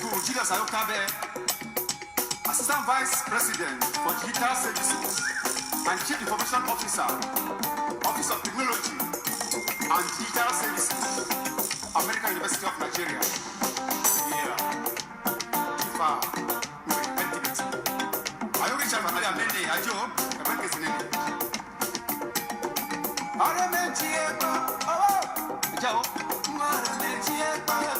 Julius Ayokabe, Assistant Vice President for Digital Services and Chief Information Officer, Office of Technology and Digital Services, American University of Nigeria. Yeah. Chifa, Activity. Ayo Richard Mahali Amene, Ajo, American Sinene. Aramechieba, oh, Jao, Aramechieba.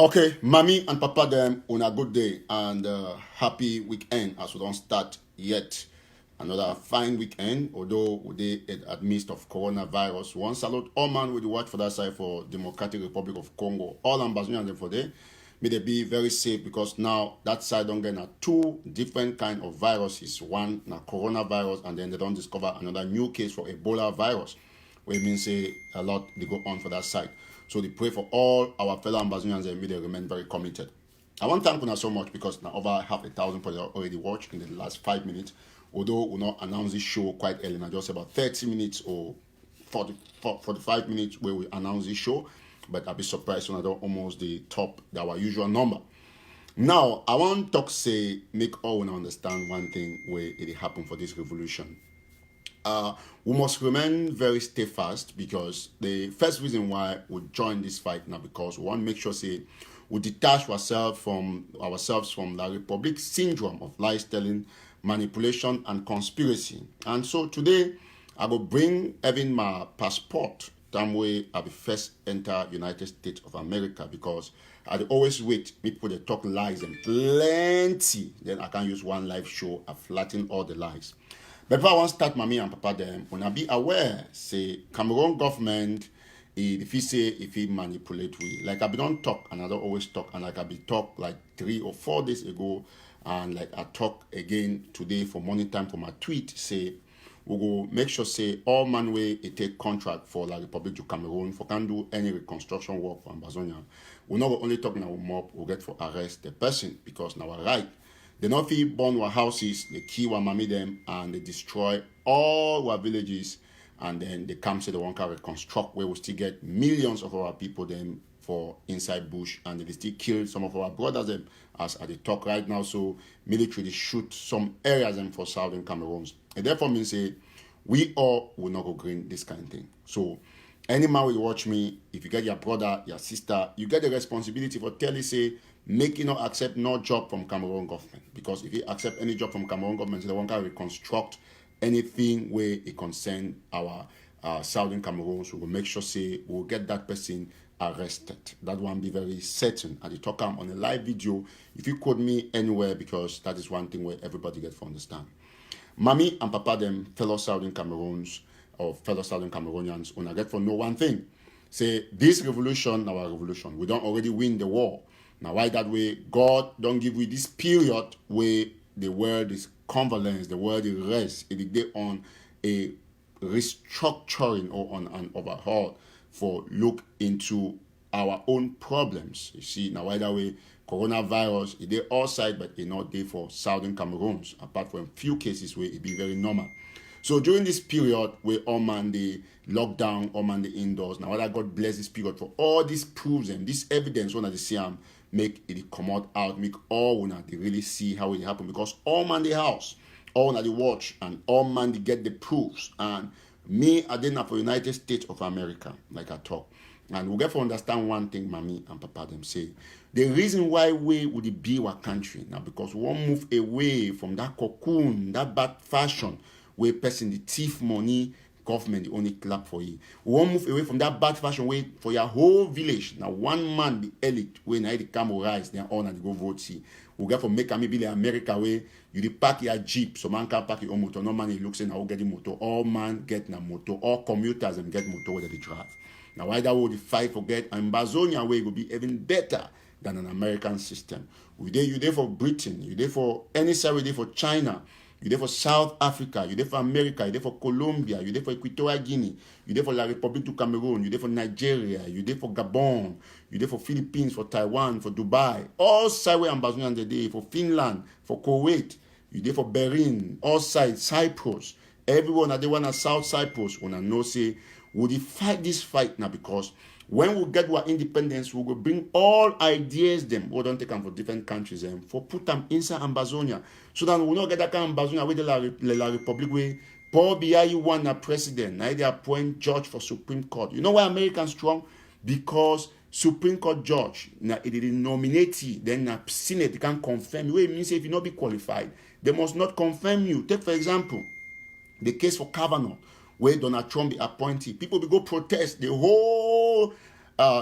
Okay, mommy and papa them on a good day and happy weekend as we don't start yet. Another fine weekend, although we in the midst of coronavirus. One salute all man with the watch for that side for Democratic Republic of Congo. All ambassadors for there. May they be very safe because now that side don't get two different kind of viruses. One na coronavirus and then they don't discover another new case for Ebola virus. Where it means say a lot they go on for that side. So they pray for all our fellow ambassadors and may they remain very committed. I want to thank you so much because now over 1,000 people already watched in the last 5 minutes. Although we not announce this show quite early, now just about 30 minutes or 45 minutes where we announce this show. But I'll be surprised when I don't almost the top our usual number. Now I want to say make all understand one thing where it happened for this revolution. We must remain very steadfast because the first reason why we join this fight now because we want to make sure say we detach ourselves from the Republic syndrome of lies telling, manipulation and conspiracy. And so today I will bring even my passport that way I will first enter United States of America because I always wait people they talk lies and plenty then I can use one live show and flatten all the lies. But if I want to start mommy and papa them, when I be aware, say Cameroon government, if he manipulate we, like I be don't talk and I don't always talk and like I be talk like 3 or 4 days ago and like I talk again today for morning time for my tweet, say we go make sure say all man way it take contract for the Republic of Cameroon for can do any reconstruction work for Ambazonia. We not only talk now mob, we get for arrest the person because now right. They not feel burn our houses, they kill our mommy them, and they destroy all our villages, and then they come say they want to reconstruct where we still get millions of our people them for inside bush, and they still kill some of our brothers them as they talk right now. So military they shoot some areas them for southern Cameroon. And therefore means say we all will not go green this kind of thing. So any man will watch me, if you get your brother, your sister, you get the responsibility for tell you say make you not accept no job from Cameroon government because if you accept any job from Cameroon government, they won't reconstruct anything where it concern our southern Cameroon. So we'll make sure say we'll get that person arrested. That one be very certain. And I talk on a live video. If you quote me anywhere because that is one thing where everybody gets to understand. Mommy and papa them fellow southern Cameroons or fellow southern Cameroonians when I get for know one thing. Say this revolution, our revolution, we don't already win the war. Now, why that way? God don't give we this period where the world is convalescence, the world is rest. It is on a restructuring or on an overhaul for look into our own problems. You see, now why that way? Coronavirus, it all side, but it not there for southern Cameroons, apart from few cases where it be very normal. So during this period, we all man the lockdown, all man the indoors. Now, whether God bless this period for all these proofs and this evidence, when they see them, make it come out, make all when they really see how it happen. Because all man the house, all man the watch, and all man they get the proofs. And me, I didn't for United States of America, like I talk. And we get to understand one thing, mommy and papa them say. The reason why we would be our country now because we won't move away from that cocoon, that bad fashion where person the thief money, government the only clap for you. We won't move away from that bad fashion way for your whole village. Now one man the elite when I the come rise, they on and go vote see. We get for make maybe the America way you the pack your jeep, so man can pack your own motor. No man looks in how get the motor. All man get na motor. All commuters and get motor where they drive. Now, why that would the fight for get and Bazonia way will be even better than an American system. You there for Britain, you there for any side, you there for China, you there for South Africa, you there for America, you there for Colombia, you there for Equatorial Guinea, you there for La Republic du Cameroon, you there for Nigeria, you there for Gabon, you there for Philippines, for Taiwan, for Dubai, all sides where Ambazonian the day, for Finland, for Kuwait, you there for Bahrain, all sides, Cyprus, everyone at the one at South Cyprus, when I know say, would fight this fight now because when we get our independence, we will bring all ideas them. We don't take them for different countries and for put them inside Ambazonia. So that we not get that kind of Ambazonia with the La Republic way. Paul Biya one a president. Now they appoint judge for Supreme Court. You know why Americans strong? Because Supreme Court judge now it is nominate then na Senate they can confirm you. It means if you not be qualified, they must not confirm you. Take for example the case for Kavanaugh, where Donald Trump be appointed. People will go protest the whole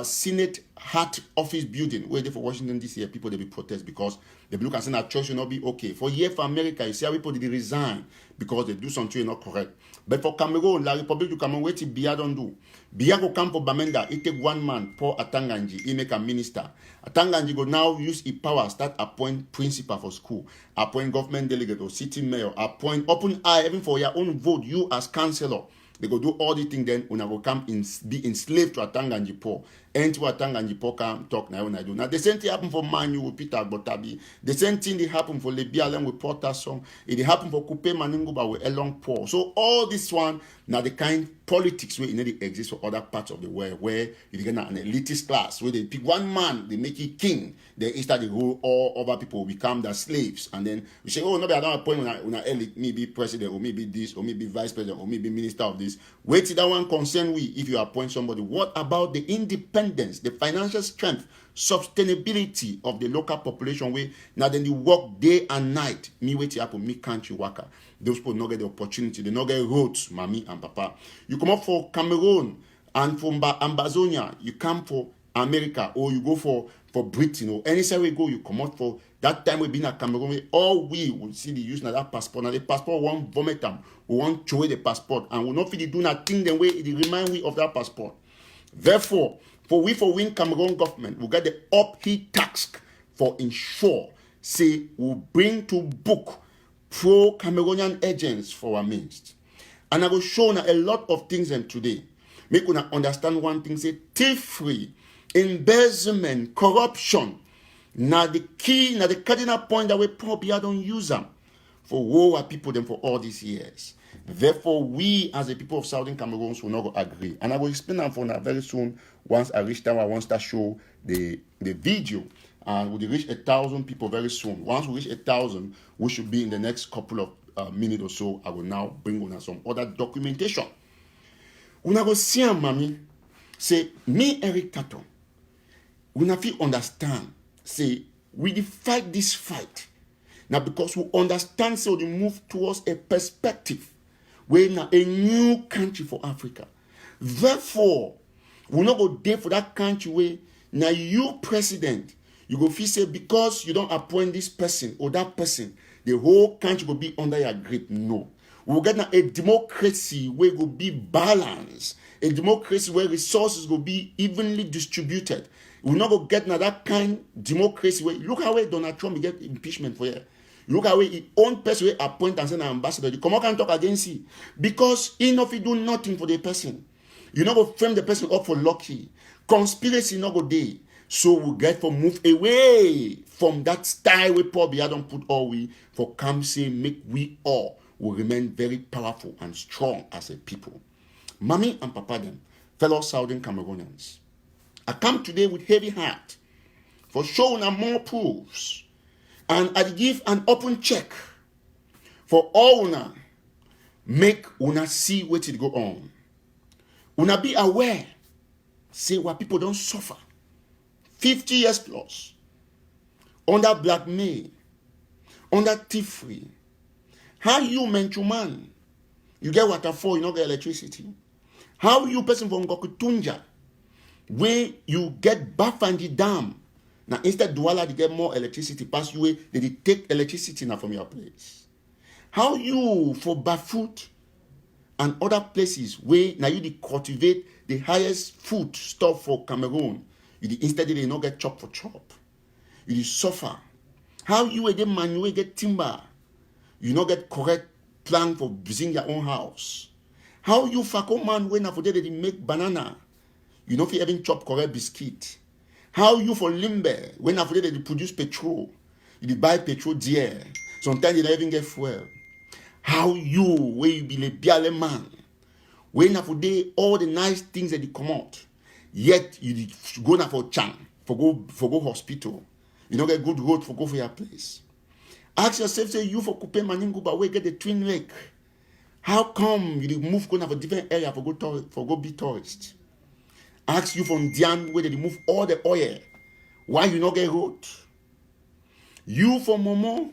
Senate Heart Office building where they for Washington DC. People they be protest because they look and say that church will not be okay. For year for America, you see how people did resign because they do something not correct. But for Cameroon, La Republic du Cameroon, what Biya don't do. Biya go come for Bamenda, he take one man, Paul Atanganji, he make a minister. Atanganji go now use his power, start appoint principal for school, appoint government delegate or city mayor, appoint open eye, even for your own vote, you as councillor. They go do all the things then when I go come in, be enslaved to Atanganji Paul. And to Atanganji Paul come talk now when I do. Now the same thing happen for Manu with Peter Botabi. The same thing they happen for Lebialen with Porter Song. It happen for Coupe Maninguba with Elong Paul. So all this one now the kind politics where it exists for other parts of the world where you get an elitist class where they pick one man, they make it king, then instead they rule all other people become their slaves. And then we say, oh no, I don't appoint when I elite, maybe president or maybe this or maybe vice president or maybe minister of this. Wait till that one concern we if you appoint somebody. What about the independence, the financial strength, sustainability of the local population where now then they work day and night. Me wait till happen, me country worker. Those people not get the opportunity, they not get roads, mommy and papa. You come up for Cameroon and from Ambazonia, you come for America or you go for Britain or any side we go, you come out for that time we been at Cameroon. All we will see the use of that passport. Now the passport won't vomit them, we won't throw away the passport, and we not really do nothing the way it remind we of that passport. Therefore, for win Cameroon government, we get the uphill task for ensure say we bring to book pro-Cameroonian agents for our midst. And I will show now a lot of things them today. Make you understand one thing, say thief-free, embezzlement, corruption. Now the key, now the cardinal point that we probably don't use them for war people them for all these years. Therefore, we as a people of Southern Cameroon will not agree. And I will explain that for now very soon. Once I reach time, I want to show the video. And we'll reach 1,000 people very soon. Once we reach 1,000, we should be in the next couple of minutes or so. I will now bring on some other documentation. Una go see mommy say me Eric Tato. Una feel understand say we fight this fight now because we understand so we move towards a perspective where now a new country for Africa. Therefore, we not go there for that country where now you president. You go feel say because you don't appoint this person or that person, the whole country will be under your grip. No. We'll get a democracy where it will be balanced. A democracy where resources will be evenly distributed. We'll not go get that kind of democracy where look how Donald Trump get impeachment for you. Look how his own person will appoint and send an ambassador. You come out and talk against him. Because he not do nothing for the person. You not go frame the person up for lucky. Conspiracy not go there. So we get for move away from that style we probably don't put all we for come say make we all will remain very powerful and strong as a people. Mommy and Papa them, fellow Southern Cameroonians, I come today with heavy heart for showing more proofs, and I give an open check for all una make una see what it go on. Una be aware, say what people don't suffer 50 years plus under blackmail, under thievery. How you man, you get water for, you not get electricity. How you person from Gokutunja, where you get Bafandi Dam, now instead Douala to get more electricity pass you way, they take electricity now from your place. How you for Bafut and other places where now you cultivate the highest food stuff for Cameroon, you instead they not get chop for chop. You suffer. How you again man you get timber, you not get correct plan for building your own house. How you fako man when after they make banana, you know if you even chop correct biscuit. How you for limber when after they produce petrol, you buy petrol dear. Sometimes you don't even get fuel. How you where you be a biale man when after all the nice things that you come out, yet you go now for chan for go hospital. You don't get good road for go for your place. Ask yourself, say you for Coupe Maningu, but we get the twin lake. How come you move going to a different area for go be tourist? Ask you from Dian where they move all the oil. Why you not get road? You from Momo,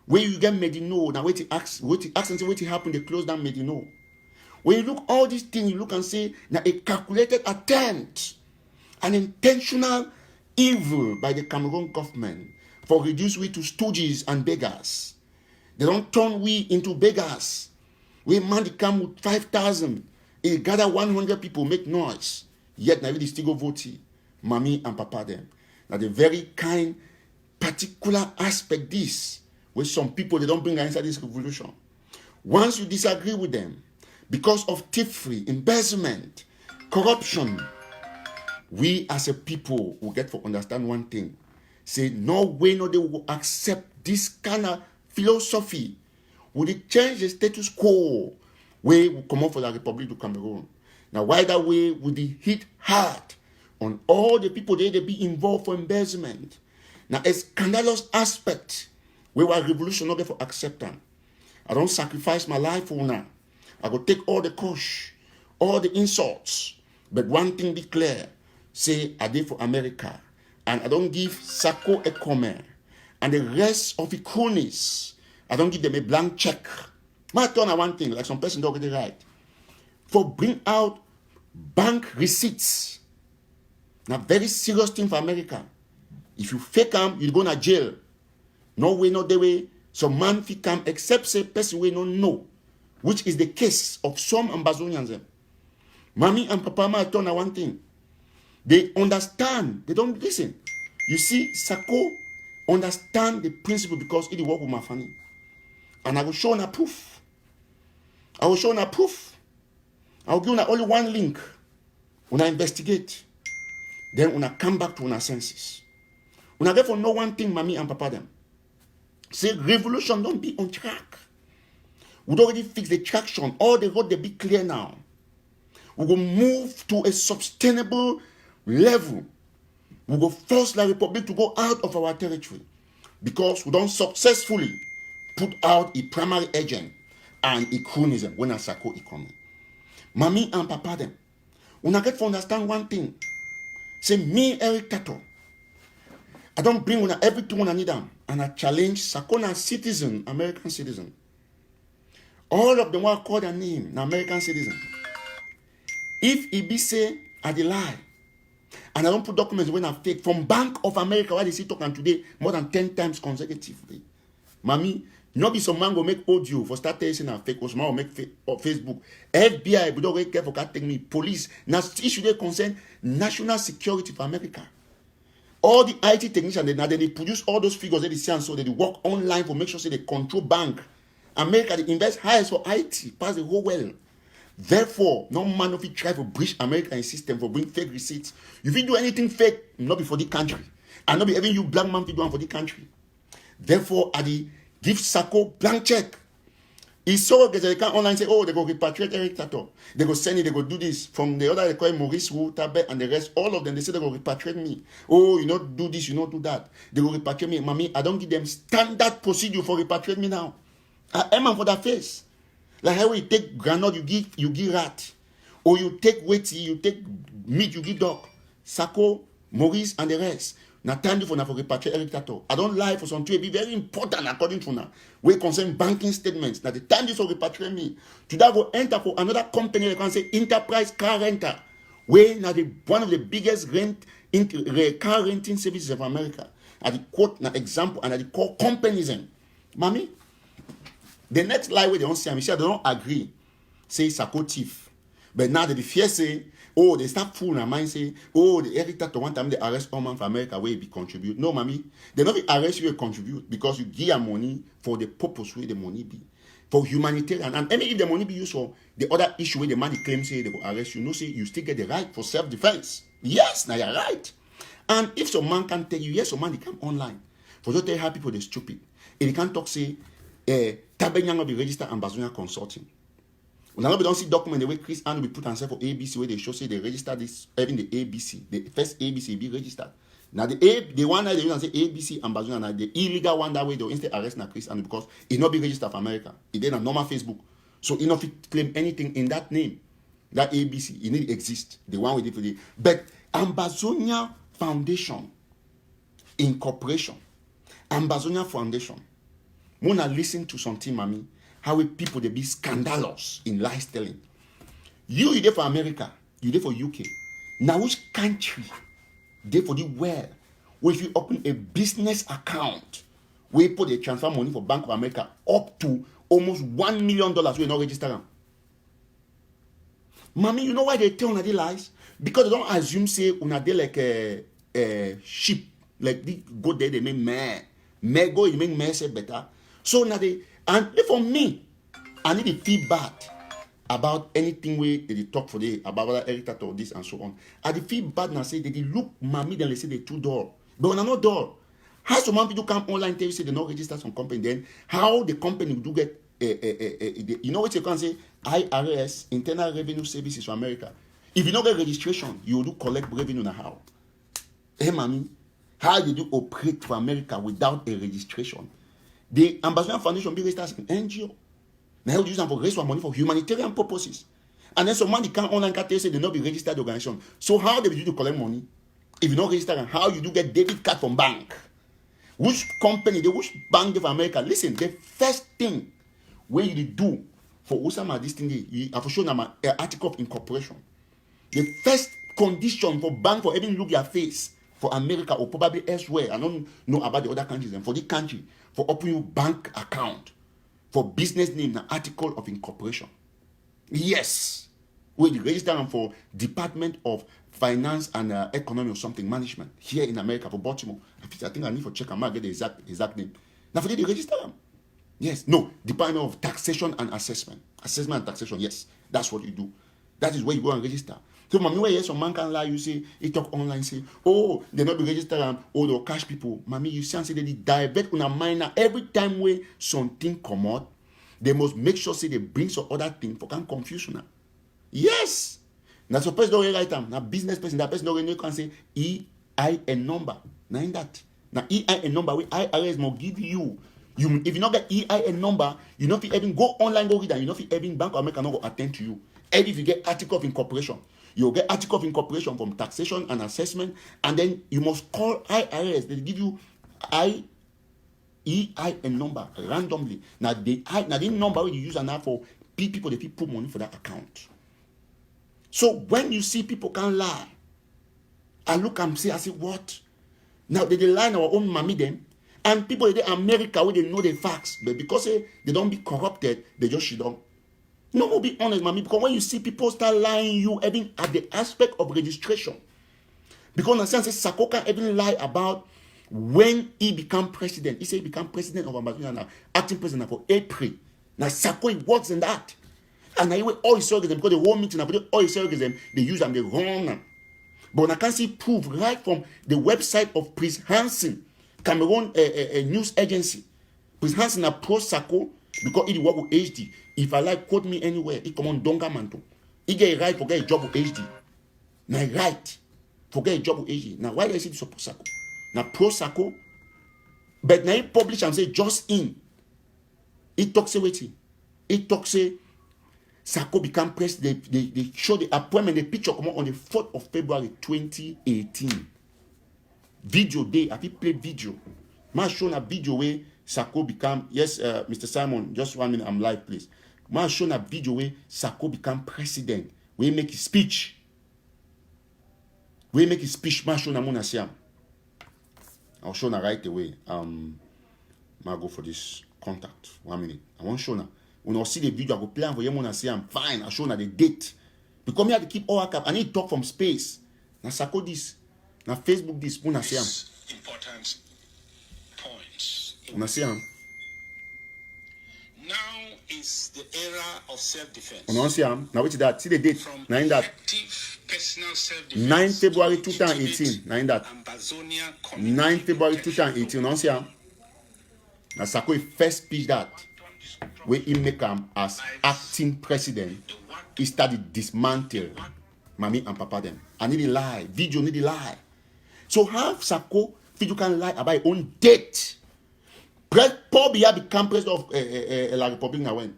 where you get Medino, now wait to ask and say what happened, they close down Medino. When you look all these things, you look and say, now a calculated attempt, an intentional evil by the Cameroon government for reduce we to stooges and beggars. They don't turn we into beggars. We man they come with 5,000. They gather 100 people, make noise. Yet now they still go vote. Mommy and Papa them. Now the very kind, particular aspect this, where some people they don't bring inside this revolution. Once you disagree with them, because of thievery, embezzlement, corruption, we as a people will get to understand one thing. Say, no way, no, they will accept this kind of philosophy. Will it change the status quo where we come up for the Republic of Cameroon? Now, why that way would they hit hard on all the people they be involved for embezzlement? Now, a scandalous aspect where our revolution not get for acceptance. I don't sacrifice my life for now. I go take all the kush, all the insults. But one thing be clear. Say, I did for America. And I don't give Sako Ekome and the rest of the cronies. I don't give them a blank check. My turn on one thing, like some person don't get it right. For bring out bank receipts. Now, very serious thing for America. If you fake them, you go to jail. No way, no the way. Some man fi come except say person we don't know. Which is the case of some Ambazonians. Mommy and Papa ma turn on one thing. They understand. They don't listen. You see, Sako understand the principle because it work with my family. And I will show you proof. I will show you proof. I will give you only one link. When I investigate, then when I come back to our senses. When I therefore know one thing, Mommy and Papa them. Say revolution don't be on track. We already fix the traction. All the road they be clear now. We will move to a sustainable level. We will force the Republic to go out of our territory because we don't successfully put out a primary agent and a cronyism when a Sako economy. Mommy and Papa them. We not get to understand one thing. Say me, Eric Tato. I don't bring una everything when I need them. And I challenge Sakona citizen, American citizen. All of them want to call their name, an American citizen. If he be say, I dey lie, and I don't put documents when I fake from Bank of America, why they see talking today more than 10 times consecutively. Mommy, not be some man go make audio for start saying I fake, or some man will make Facebook. FBI, but don't wait careful, can't take me. Police, now issue they concern national security for America. All the IT technicians, now they produce all those figures that they see and so they work online for make sure say they control bank. America, they invest highest for IT, pass the whole well. Therefore, no man of it try to breach American system for bring fake receipts. If you do anything fake, not be for the country. And not be even you black man to do one for the country. Therefore, I give Sako blank check. It's so they can online say, oh, they go repatriate Eric Tato. They go send it, they go do this. From the other, they call Maurice Wu, Tabe, and the rest, all of them, they say they go repatriate me. Oh, you not do this, you not do that. They go repatriate me. Mommy, I don't give them standard procedure for repatriate me now. I am for that face. Like how you take granite, you give rat. Or you take weighty, you take meat, you give dog. Sako, Maurice, and the rest. Now, time for repatriate Eric Tato. I don't lie for something. It be very important according to now. We concern banking statements. Now, the time for repatriate me. Today, I go enter for another company. They can say Enterprise Car Renter. Where now one of the biggest car renting services of America. At the quote, now example, and at the core companies. Mommy, the next lie where they don't see, they don't agree. Say Sako thief. But now they fear say, oh, they start fooling their mind, say, oh, the Eric Tato one time they arrest all man for America where he be contribute. No, mommy, they not arrest you and contribute because you give your money for the purpose where the money be. For humanitarian. And even if the money be used for the other issue where the money claims say they will arrest you, no, say you still get the right for self-defense. Yes, now you're right. And if some man can tell you, yes, some man they come online. For just tell how people they're stupid. If they can't talk, say, Tabenyang will be registered Ambazonia Consulting. Now we don't see document the way Chris Ann will put himself for ABC where they show say they register this even the ABC, the first ABC be registered. Now the one that they use and say ABC Ambazonia, now the illegal one that way they'll instead arrest now Chris Ann because it not be registered for America. It then a normal Facebook. So it not claim anything in that name. That ABC, it need exist. The one we did for the but Ambazonia Foundation Incorporation. Ambazonia Foundation. Wanna listen to something, mommy. How people they be scandalous in lies telling. You there for America, you there for UK. Now which country there for the world where if you open a business account where you put a transfer money for Bank of America up to almost $1 million we not register them? Mommy, you know why they tell the lies? Because they don't assume say una they like a sheep, like they go there they make meh go you make meh say better. So now they and for me, I need the feedback about anything where they talk for the about Eric Tato or this and so on. And the feedback now say they look mommy then they say they two door. But when I not door, how some people come online tell you say they not register some company, then how the company do get you know what you can say IRS, Internal Revenue Services for America. If you don't get registration, you do collect revenue now how? Hey mommy, how did you operate for America without a registration? The Ambassador Foundation be registered as an NGO. Now they use them for raise money for humanitarian purposes. And then some money can online can tell say they not be registered organization. So how they do to collect money? If you not register, and how you do get debit card from bank? Which company, which bank of America? Listen, the first thing where you do for Osama this thing, you have to show them an article of incorporation. The first condition for bank for even look your face for America or probably elsewhere, I don't know about the other countries, and for the country, for opening your bank account, for business name, an article of incorporation. Yes. Where you register them for Department of Finance and Economy or something, management, here in America for Baltimore. I think I need to check and get the exact name. Now for they register them. Yes. No, Department of Taxation and Assessment. Assessment and Taxation, yes. That's what you do. That is where you go and register. So, mommy, where some man can lie, you say, he talk online, say, oh, they not be registered, oh, they'll cash people. Mommy, you see, and say, they divert on a minor. Every time where something come out, they must make sure, say, they bring some other thing for can confuse now. Yes. Now, suppose don't write them. Now, business person, that person don't can say, EIN number. Now, in that. Now, EIN number, where IRS must give you. If you not get EIN number, you not even go online, go read that. You not even Bank of America not go attend to you. And if you get article of incorporation, you'll get article of incorporation from taxation and assessment, and then you must call IRS. They give you EIN number randomly. Now the number you use now for people, they put money for that account. So when you see people can lie, I look and say, I say, what? Now they lie our own mommy them, and people in America where they know the facts, but because they don't be corrupted, they just shit on. No, we'll be honest, mommy, because when you see people start lying you even at the aspect of registration, because in a sense, Sako can even lie about when he become president. He said he become president of Amazonia now, acting president for April. Now Sako, he works in that. And now all his surrogates, because the whole meeting, all his surrogates, they use them, they run them. But I can see proof right from the website of Prince Hansen, Cameroon news agency. Prince Hansen approached Sako Because it work with HD. If I like quote me anywhere, it come on Donga Manto. He get a right for get a job with HD. Now right for get a job with HD. Now why do I say this support Sako? Now pro Sako, but now he publish and say just in. He talk say waiting. He talk say Sako become president. They show the appointment, the picture come on the 4th of February 2018. Video day, I play video. Man shown a video where Sako become, yes, Mr. Simon, just 1 minute, I'm live, please. Man shown a video where Sako become president, where he make his speech. Where he make his speech, man shown a monasiam. I'll show na right away. I'll go for this contact. 1 minute. I want show na. When I see the video, I go plan for you monasiam. Fine, I'll show na the date. Because me have to keep all cap. I need to talk from space. Na Sako this. Na Facebook this. Monasiam. Important points. Monasiam. Now is the era of self-defense. Monasiam. Now wait that. See the date. From Now in that. effective personal self-defense 9 February to 2018. Now in that. Ambazonia 9 February protection 2018. Now see Now Sako first speech that where he make him as acting president. He started dismantle mommy and papa them. I need a lie. Video need a lie. So how Sako video can lie about his own date? Paul Biya became president of La Republic now when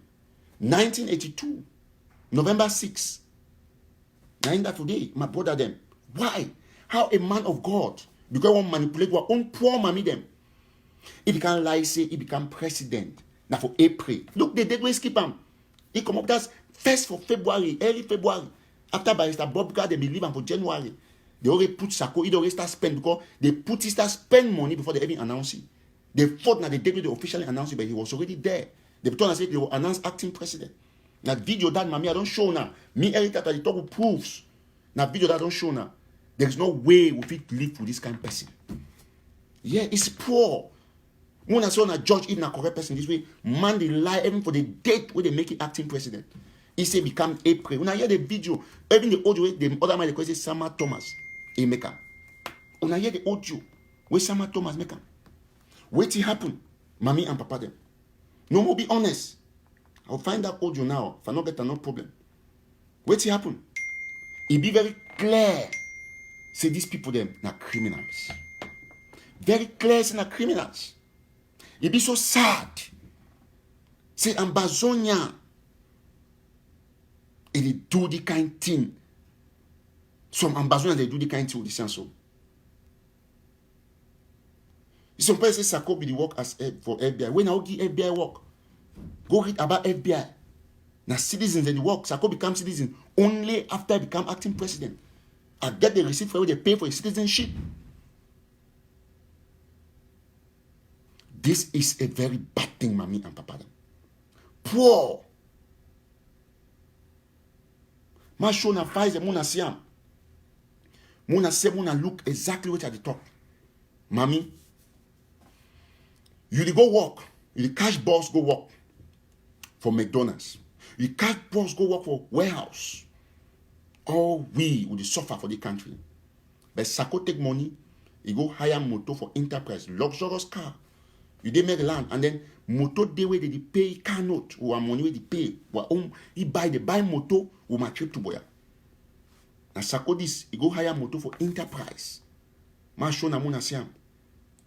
1982 November 6. Now in that today, my brother them. Why? How a man of God because one manipulate our own poor mommy them. He become lie say he become president. Now for April. Look the date we skip him. He come up that's 1st of February, early February. After Barrister Bob God, they believe him for January. They already put Sako, he already start spend because they put his start spend money before they even announce it. They fought now the day they officially announced it, but he was already there. They told us they will announce acting president. Now video that mommy I don't show now. Me Eric that I talk with proofs. Now video that I don't show now. There is no way we fit live with this kind of person. Yeah, it's poor. When I saw a judge even a correct person this way, man they lie even for the date where they make it acting president. He say become April. When I hear the video, even the audio, the other man they call it Sama Thomas, he make am. When I hear the audio, where Sama Thomas make am. Wait till happen, mommy and papa them. No more be honest. I'll find that audio now. If I not get no problem. Wait till happen. It be very clear. Say these people them na criminals. Very clear say na criminals. It be so sad. Say Ambazonia. It do the kind thing. Some Ambazonians they do the kind thing with the sense so. Some people say Sako be the work as for FBI. When I give FBI work, go read about FBI. Now citizens they work. Sako become citizen only after I become acting president. I get the receipt for what they pay for his citizenship. This is a very bad thing, mommy and papa. Poor. Ma show na five muna siam. Muna say muna look exactly what at the top. Mommy, you go work. You the cash boss go work for McDonald's. You cash boss go work for warehouse. All we will suffer for the country. But Sako take money, he go hire motor for enterprise, luxurious car. You dey make land and then motor dey where they pay car note or money where they pay. He buy motor with my trip to Boya. And Sako this, he go hire motor for enterprise. Ma show na muna siam.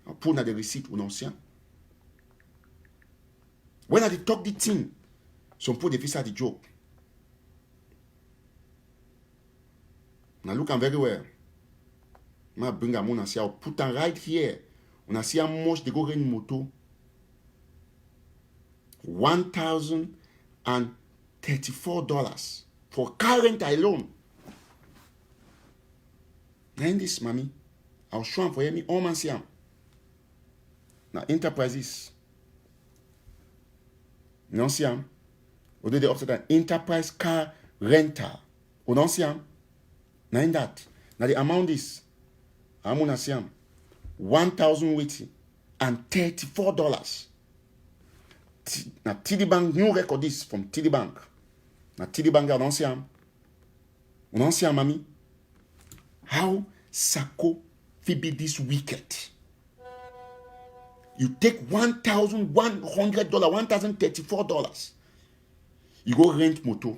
I put na the receipt we don't siam. When I talk the thing, some people they feel the joke. Now look am very well. Ma bring am una see I'll put am right here. Una see how much they go rent moto. $1,034 for car rent alone. Now in this, mommy, I'll show am for me. All man see am. Now enterprises. You don't see am. Or they upside down enterprise car rental. You don't see am. Now in that. Now the amount is I'm gonna see am $1,034. Now TD Bank new record this from TD Bank. Now TD Bank I don't see am. You don't see am, mommy. How Sako fi be this wicked? You take $1,100, $1,034. You go rent motor.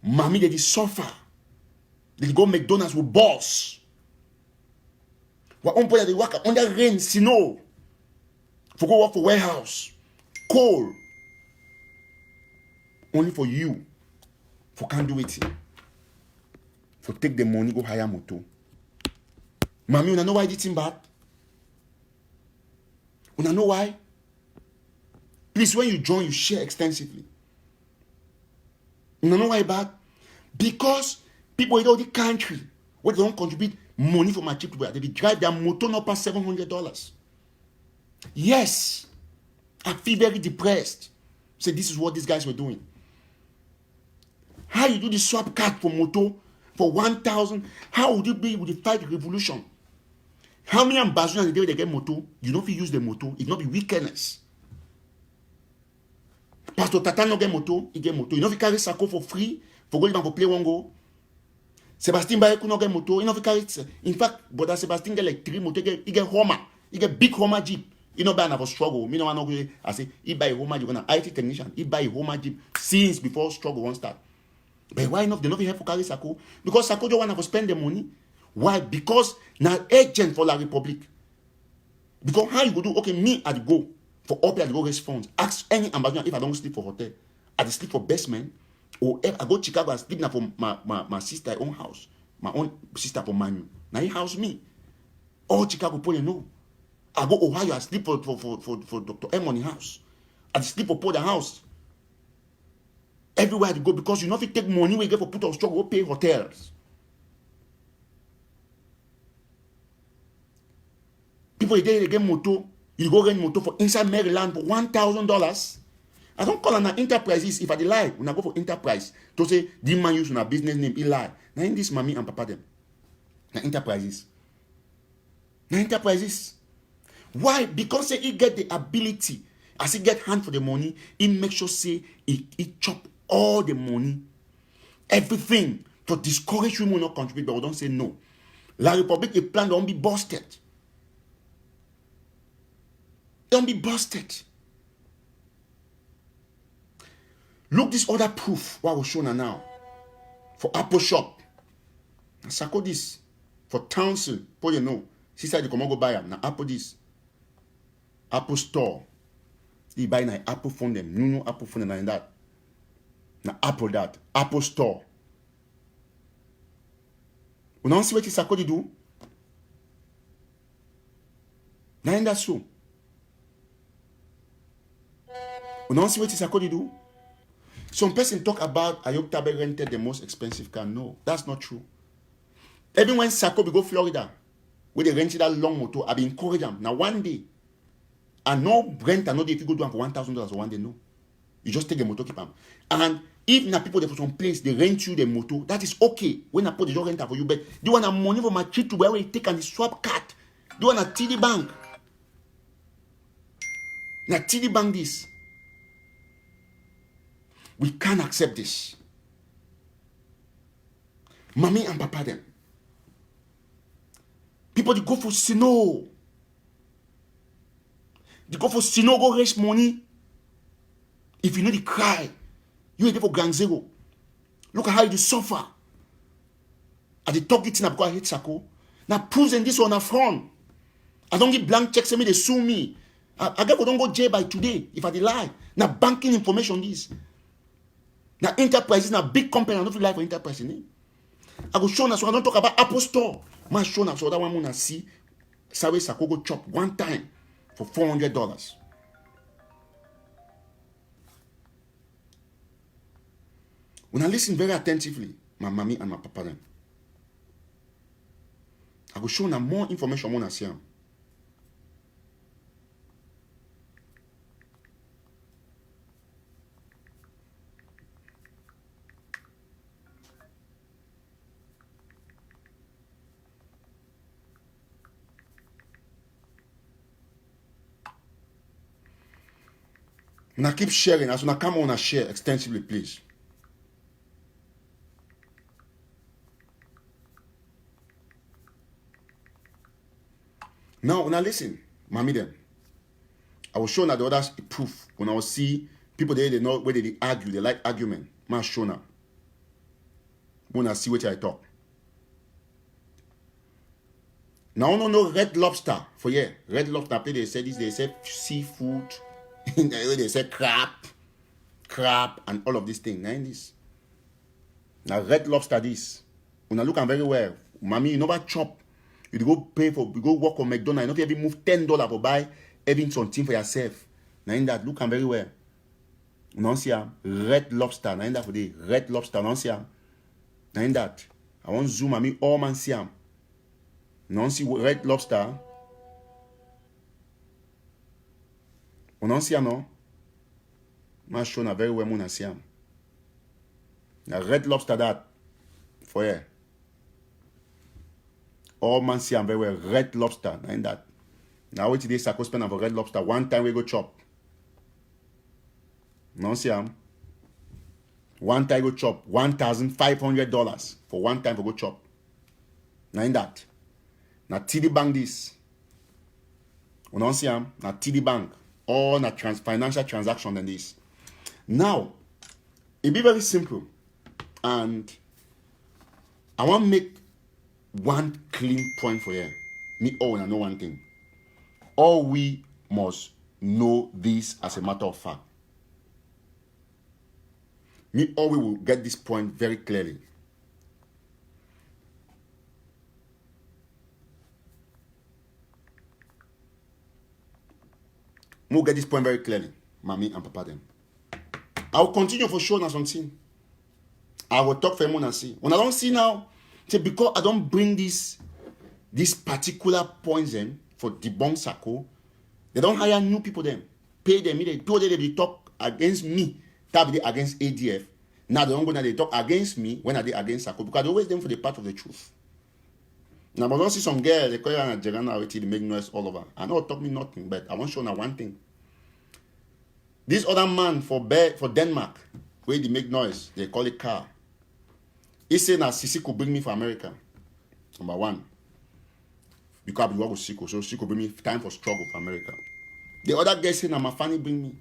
Mommy, they suffer. They go McDonald's with boss. One point they work under rain, snow. For go work for warehouse. Cold. Only for you. For can't do it. For take the money, go hire motor. Mommy, you know why this thing bad? You know why? Please, when you join, you share extensively. You know why bad? Because people in all the country, where they don't contribute money for my cheap people, they drive their motor not past $700. Yes, I feel very depressed. Say this is what these guys were doing. How you do the swap card for motor for 1,000? How would it be with the fight revolution? How many ambassadors they get motor? You don't use the motor. It not be wickedness. Pastor Tata no get motor, he get motor. You know if you carry Sako for free, for go for play one go. Sebastian Bayeku no get motor, you know if you carry it. In fact, brother Sebastian get like 3 motor, he get Homer. He get big Homer Jeep. You know buy for struggle. Me no want to I say he buy Homer Jeep, an IT technician, he buy Homer Jeep since before struggle won't start. But why not? They not help for carry Sako? Because Sako don't want to spend the money. Why? Because now agent for La Republic. Because how you go do? Okay, me at the go. For up I go raise funds. Ask any ambassador if I don't sleep for hotel. I sleep for basement. Or if I go to Chicago, I sleep now for my sister own house. My own sister for Manu. Now he house me. All Chicago Paul, you know. I go Ohio, I sleep for Dr. M on the house. I sleep for Paul the house. Everywhere I go because you know if you take money we get for put on struggle, pay hotels. People they get motor. You go rent motor for inside Maryland for $1,000. I don't call on enterprises if I lie. When I go for enterprise, to say the man use on a business name, he lie. Now in this mommy and papa them. Now enterprises. Now enterprises. Why? Because say he get the ability. As he get hand for the money, he make sure say he chop all the money. Everything to discourage women not contribute, but we don't say no. La Republic, a plan don't be busted. Don't be busted. Look this other proof what was shown now. For Apple Shop. Sako this. For Townsend. For you know. She said you come go buy them. Now Apple this. Apple Store. You buy na Apple phone them. No Apple phone and that. Now Apple that. Apple Store. You don't see what Sako do? Now that's so. You don't see what Sako do? Some person talk about Ayok Tabe rented the most expensive car. No, that's not true. Even when Sako go Florida, where they rented that long motor, I be encourage them. Now one day, I know rent, I know if you go do them for $1,000 one day, no. You just take the motor, keep them. And if na people they for some place, they rent you the motor, that is okay. When I put the job renter for you, but do you want money for my trip to where we take and swap card? Do you want a TD bank? Now TD bank this. We can't accept this. Mommy and papa them. People they go for snow. They go for snow, go raise money. If you know the cry, you there for Grand Zero. Look at how you suffer. At the talk it because I hate Sako. Now proven this on a front. I don't give blank checks, say me they sue me. I get don't go jail by today if I lie. Now banking information this. Now enterprises, now big company, I don't feel like for enterprise. I go show now, so I don't talk about Apple Store. My show now, so that one wanna see Sawe Sako go chop one time for $400. When I listen very attentively, my mommy and my papa them, I go show now more information I wanna see. Now keep sharing. As when I come on and share extensively, please. Now listen, mommy them. I will show now the others proof. When I will see people there, they know where they argue, they like argument. Man show now. When I see what I talk. Now no Red Lobster for yeah. Red Lobster they say this, they say seafood, they say crab, and all of these things. Now in this. Now Red Lobster this. When I look at very well, mommy, you never chop. You go pay for, you go work on McDonald's, you not even move $10 for buy having something for yourself. Now in that, look at very well. Now see Red Lobster. Now in that for the Red Lobster. Now see now in that. I want zoom at me all man see am. Now see Red Lobster. Now see no. Man show na very well muna see am. Now Red Lobster that for here. All man see am very well. Red Lobster. Now in that. Now wait today Sako spend for Red Lobster. One time we go chop. Now see am. One time go chop $1,500 for one time for go chop. Now in that. Now TD Bank this. We don't see am. Now TD Bank. All na financial transaction than this. Now, it be very simple. And I want to make one clean point for you. Me all and know one thing. All we must know this as a matter of fact. Me all we will get this point very clearly. We'll get this point very clearly, mommy and papa them. I will continue for sure now something. I will talk for him and see. When I don't see now, say because I don't bring this particular points them for debunk Sako, they don't hire new people them. Pay them, they told them they talk against me. That be against ADF. Now they don't go now they talk against me when I they against Sako because they always them for the part of the truth. Now, but I don't see some girl, they call her and Jagana, they make noise all over. I know talk me nothing, but I want to show now one thing. This other man for Denmark, where they make noise, they call it car. He said that Sisi could bring me for America. Number one. Because I work with Siko, so Siko bring me time for struggle for America. The other guy said that my family bring me.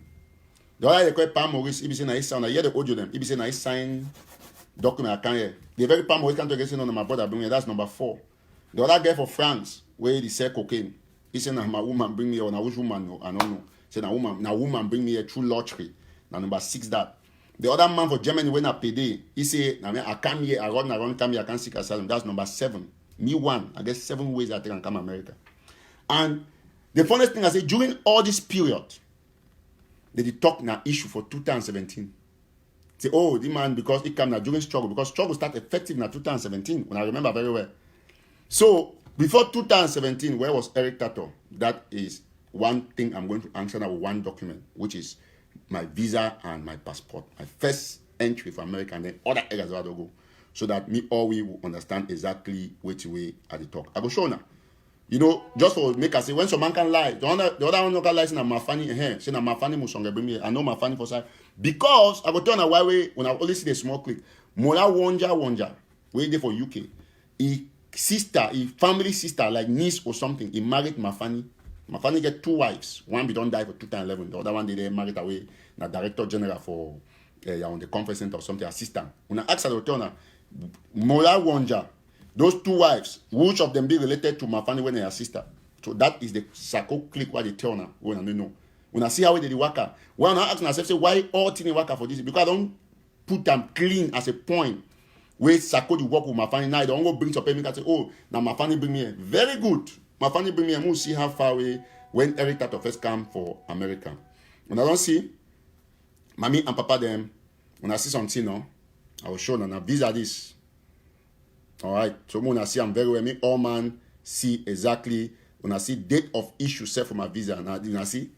The other they call Pam Maurice, he be saying that he sound, I hear the audio them, he be saying that he sign document I can't hear. The very Pam Maurice can't get saying, no, my brother bring me, that's number 4. The other guy for France, where he sell cocaine, he said, "Na my woman bring me, or na which woman? No, I don't know." Say, "Na woman bring me a true lottery." Now number 6 that. The other man for Germany when I pay, he say, "I come here, I run, come here, I can't seek asylum." That's number 7. Me one, I guess 7 ways I can come America. And the funniest thing I say, during all this period, they did talk na issue for 2017. Say, oh, the man because it came now during struggle because struggle started effective na 2017 when I remember very well. So, before 2017, where was Eric Tato? That is one thing I'm going to answer now with one document, which is my visa and my passport. My first entry for America and then other areas where I go. So that me all we will understand exactly which way at the talk. I go show now. You know, just for make us say, when some man can lie, the other one can lie, say, my funny, say, my funny must bring me. I know my funny for side. Because I go tell you why when I only see the small clip, Mola Wonja, where they for UK. Family sister, like niece or something, he married Mafani. Mafani get 2 wives. One be don't die for 2011. The other one they married away. Na director general for on the conference center or something, assistant. When I asked her to return, Mola Wonja, those 2 wives, which of them be related to Mafani when they are sister? So that is the Sako click what they tell now. When I don't know. When I see how they work out. When I ask myself, say why all things work out for this? Because I don't put them clean as a point. Where Sako the work with Mafani now, they don't go bring to pay me and say, oh, now Mafani bring me here. Very good. Mafani bring me here. We'll see how far away when Eric Tato first come for America. When I don't see, mommy and papa them, when I see something, no, I will show them. Now, these are this. All right. So when I see I'm very well, me all man see exactly, when I see date of issue set for my visa. Now, you know, see,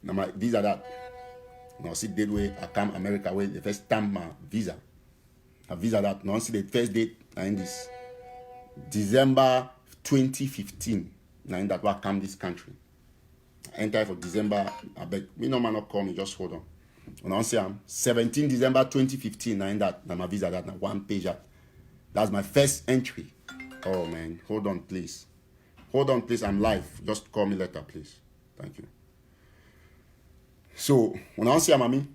now my visa that. Now, see date where I come America, where the first stamp my visa. A visa that now see the first date in this December 2015. Now that I come this country. I enter for December. I beg me no man not call me. Just hold on. When I say I'm 17 December 2015. Now that my visa that now 1 page that. That's my first entry. Oh man, hold on please. Hold on, please. I'm live. Just call me later, please. Thank you. So, when I see mommy,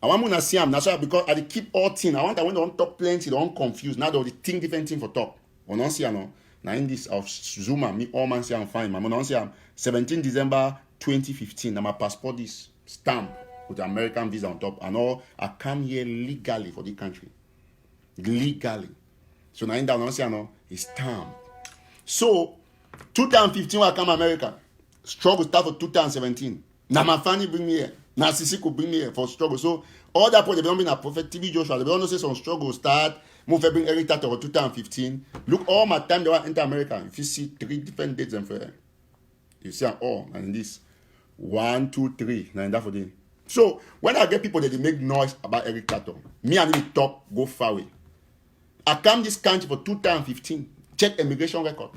I want to see him. That's why, because I keep all thing. I want when they talk plenty, they don't confuse. Now they think different thing for talk. When I see him, now in this of Zoom, me all man say I'm fine. When I see him, 17 December 2015. Now my passport is stamped with the American visa on top, and all. I come here legally for the country, legally. So now in that, when I see him, it's stamped. So 2015, when I come to America, struggle start for 2017. Now my family bring me here. Now Sisi could bring me here for struggle. So all that point they don't be a prophet TV Joshua. They don't say some struggle start. Move bring Eric Tato for 2015. Look, all my time they want enter America. If you see 3 different dates and for you see all and this 1, 2, 3. Now that for them. So when I get people that they make noise about Eric Tato, me and him talk go far away. I come this country for 2015. Check immigration record.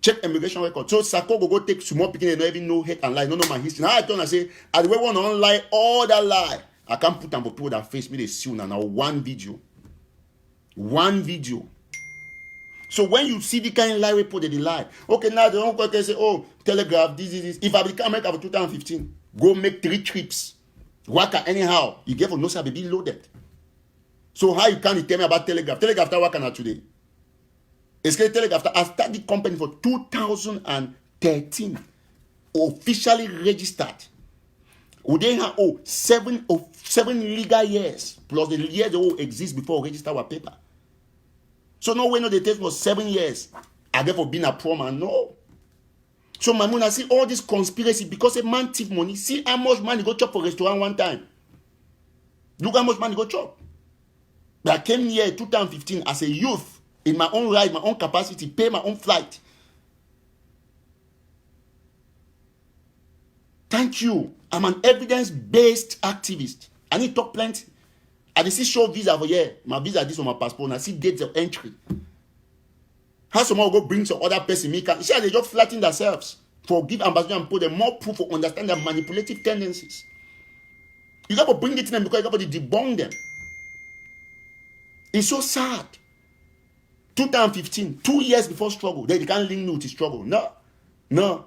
Check immigration record. So Sako go take small picking and don't even know hate and lie. No know my history. Now I turn and say, I the way one on lie, all that lie. I can't put them for people that face me they see now. One video. One video. So when you see the kind of lie report that they lie, okay, now they don't go say, oh, Telegraph, this. If I become America for 2015, go make 3 trips. Work anyhow. You get for no sir, be loaded. So how you can't tell me about Telegraph? Telegraph after working out today. It's going to Telegraph. I started the company for 2013. Officially registered. We then have 7 legal years plus the years that will exist before we register our paper. So no way no they take for 7 years. I get for being a pro man. No. So my mona see all this conspiracy because a man thief money. See how much money go chop for restaurant one time. Look how much money go chop. But I came here in 2015 as a youth. In my own right, my own capacity, pay my own flight. Thank you. I'm an evidence-based activist. I need to talk plenty. I see show visa for here. My visa this on my passport. And I see dates of entry. How someone go bring some other person? Me can see they just flatten themselves. Forgive ambassador and put them more proof for understand their manipulative tendencies. You got to bring it to them because you got to debunk them. It's so sad. 2015, 2 years before struggle, they can't link me with the struggle. No.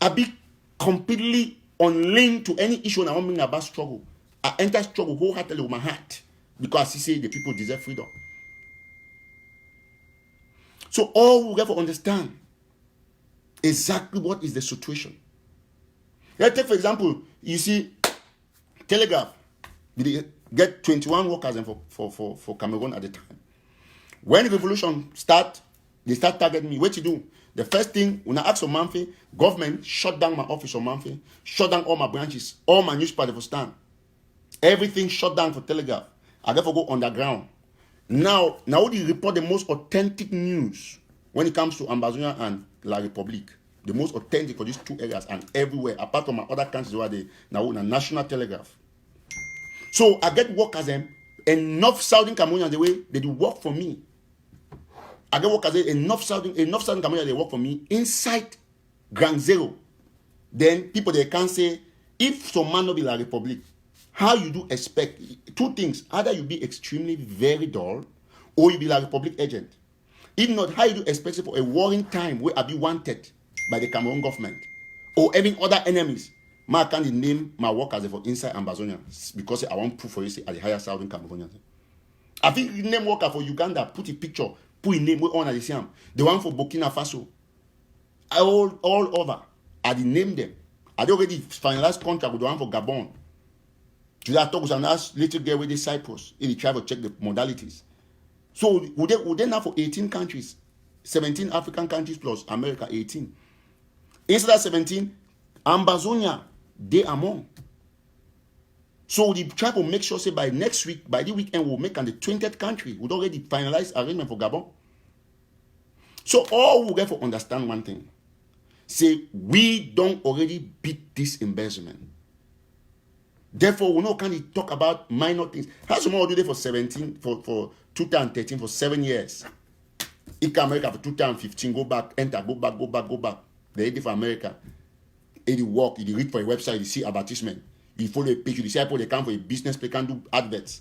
I be completely unlinked to any issue when I want to bring about struggle. I enter struggle wholeheartedly with my heart because he say the people deserve freedom. So all we have to understand exactly what is the situation. Let's take for example, you see, Telegraph, they get 21 workers for Cameroon at the time. When the revolution start, they start targeting me. What you do? The first thing, when I ask for Manfi, government shut down my office on Manfi, shut down all my branches, all my newspaper for stand. Everything shut down for Telegraph. I therefore go underground. Now they report the most authentic news when it comes to Ambazonia and La Republique. The most authentic for these 2 areas and everywhere, apart from my other countries where they now on a national telegraph. So I get workers enough Southern Cameroonians the way they do work for me. I get workers enough Southern Cameroonians they work for me inside Ground Zero. Then people they can say if some man no be La Republique, how you do expect 2 things: either you be extremely very dull, or you be La Republique agent. If not, how you do expect for a warring time where I be wanted by the Cameroon government or any other enemies. I can't name my workers for inside Ambazonia because I want proof for you say at the higher Southern Cameroonians. I think name worker for Uganda, put a picture, put a name we on at the same. The one for Burkina Faso, all over. I did name them. I already finalized contract with the one for Gabon. Today I talk with another little girl with the Cyprus. He try to check the modalities. So would they now for 18 countries, 17 African countries plus America 18. Instead of 17, Ambazonia they among. So we try to make sure say by next week, by the weekend, we'll make on the 20th country. We'd already finalized arrangement for Gabon. So all we get to understand one thing. Say we don't already beat this embezzlement. Therefore, we no can talk about minor things. How someone do that for 2013 for 7 years? It can America for 2015, go back, enter, go back. They did for America. It work, you read for a website, you see advertisement. You follow a page, you see people they come for a business, they can do adverts.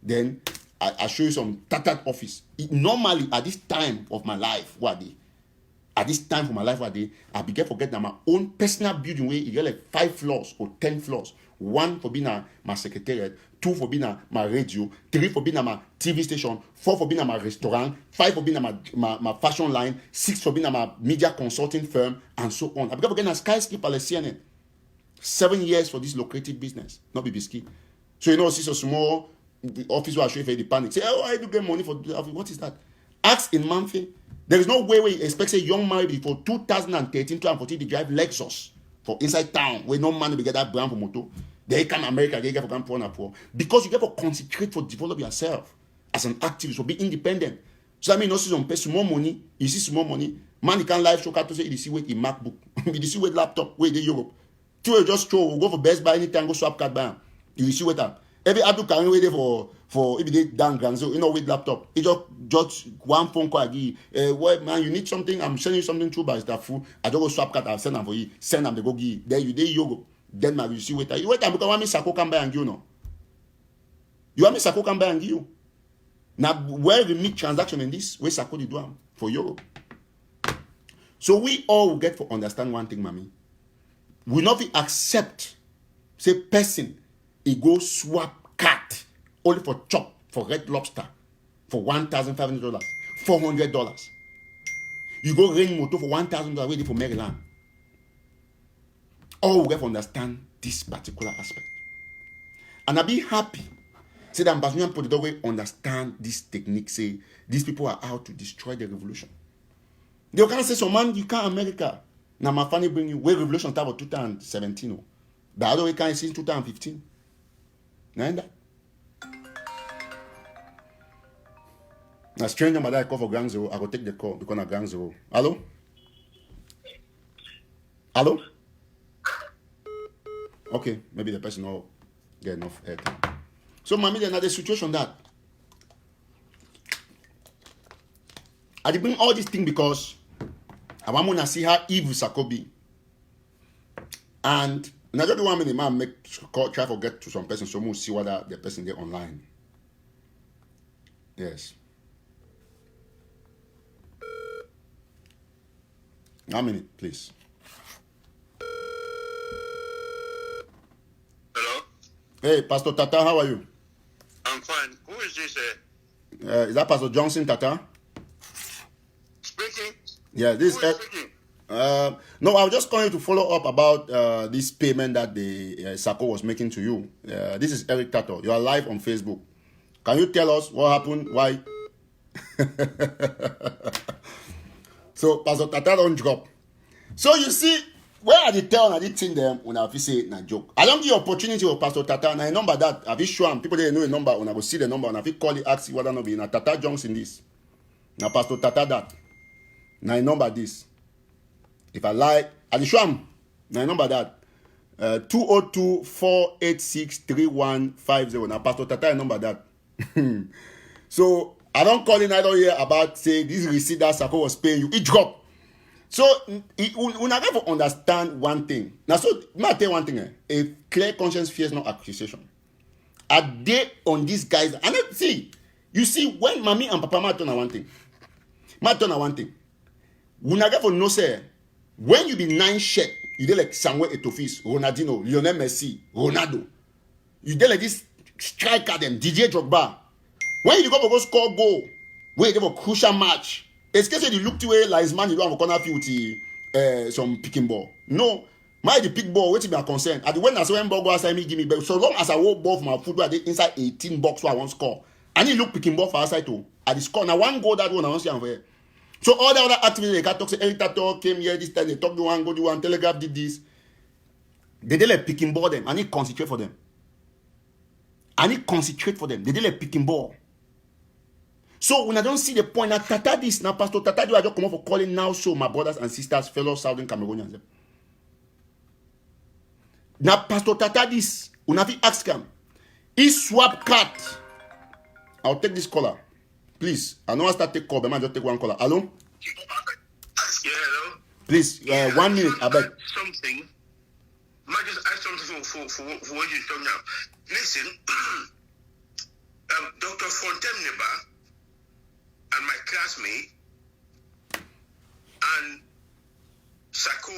Then I show you some tattered office. Normally at this time of my life, what at this time for my life I began forget that my own personal building where you get like 5 floors or 10 floors. 1 for being my secretariat, 2 for being my radio, 3 for being my TV station, 4 for being my restaurant, 5 for being my fashion line, 6 for being my media consulting firm, and so on. I began forgetting a skyscraper like CNN. 7 years for this lucrative business, not BBSK. So see so small office where I show you the panic. Say, oh, I do get money for what is that? Ask in Manfi. There is no way where you expect a young man before 2013, 2014 to drive Lexus for inside town where no man will get that brand for motor. They come America, they get for grand poor. Because you get to concentrate for develop yourself as an activist, so be independent. So that means also some pay small money, you see small money. Man, you can live show to say you see with a MacBook, you see with laptop, where they Europe. So you just throw, go for Best Buy anytime, go swap card buy. You see with that. Every Abdul can wait there for if they down grand so with laptop. It just one phone call again. What man, you need something? I'm sending you something through by staff. I just go swap card. I'll send them for you. Send them they go give. Then you yogo. Then you see wait. You wait because want me Sako can buy and you know. You want me Sako can buy and you. Now where we make transaction in this, where Sako did do for euro. So we all will get to understand one thing, mommy. We not accept say person he go swap cat only for chop for Red Lobster for $1,500, $400. You go rent motor for $1,000 waiting for Maryland. All we get to understand this particular aspect. And I be happy say that Ambassador put the way understand this technique. Say these people are out to destroy the revolution. They can say, so man, you can't America. Now my family bring you where revolution start for 2017. The other way can since 2015. Now that strange number that I call for ground zero, I will take the call because I'm ground zero. Hello? Hello? Okay, maybe the person will get enough airtime. So, mommy, there's another situation that I bring all these things because I want to see how evil Sako be. And I just want me the man make call, try to get to some person so we'll see whether the person there online. Yes. 1 minute, please. Hello? Hey, Pastor Tata, how are you? I'm fine. Who is this? Is that Pastor Johnson Tata? Speaking? Yeah, this Who is speaking? no, I was just calling to follow up about this payment that the Sako was making to you. This is Eric Tato. You are live on Facebook. Can you tell us what happened? Why? So, Pastor Tata don't drop. So, you see, where are the tell and the thing them when I say na joke? I don't give opportunity of Pastor Tata and a number that I will show them. People they know a number when I will see the number and I will call it, ask whether not be na Tata Johnson this. Now, Pastor Tata that. Now, a number this. If I lie, I will show them. Now, a number that. 202-486-3150. Now, Pastor Tata a number that. So, I don't call in, I don't hear about say this receipt that Sako was paying you. It drop. So, we not going to understand one thing. Now, so, let me tell you one thing. A clear conscience fears no accusation. Are they on these guys? And see, you see, when mommy and papa might turn on one thing. We not going to know, say, when you be 9 shirt, you dey like Samuel Etofis, Ronaldinho, Lionel Messi, Ronaldo. You dey like this striker them, DJ Drogba. When you go score goal, when you have a crucial match, it's case you look to where like man you don't have a corner field some picking ball. No, my the pick ball, wait till me concerned. At the when I say when ball go outside me, give me back. So long as I walk ball from my football, they inside 18 box where I want score. And he look picking ball for outside too. At the score, now one goal that one I want see am for here. So all the other activities they can talk say Eric Tato came here this time, they talk the one, go the one, Telegraph did this. They did like picking ball them. I need concentrate for them. They did like picking ball. So when I don't see the point, now Tata this, now Pastor Tata do I just come up for calling now so my brothers and sisters, fellow Southern Cameroonians. Now Pastor Tata this, unavi ask him, he swap cat. I'll take this caller. Please, I know I start take call, but I just take one caller. Hello? Yeah, hello? Please, 1 minute, I beg. Something. Might just ask something for what you're talking now. Listen, Dr. Fontaine Neba and my classmate and Sako,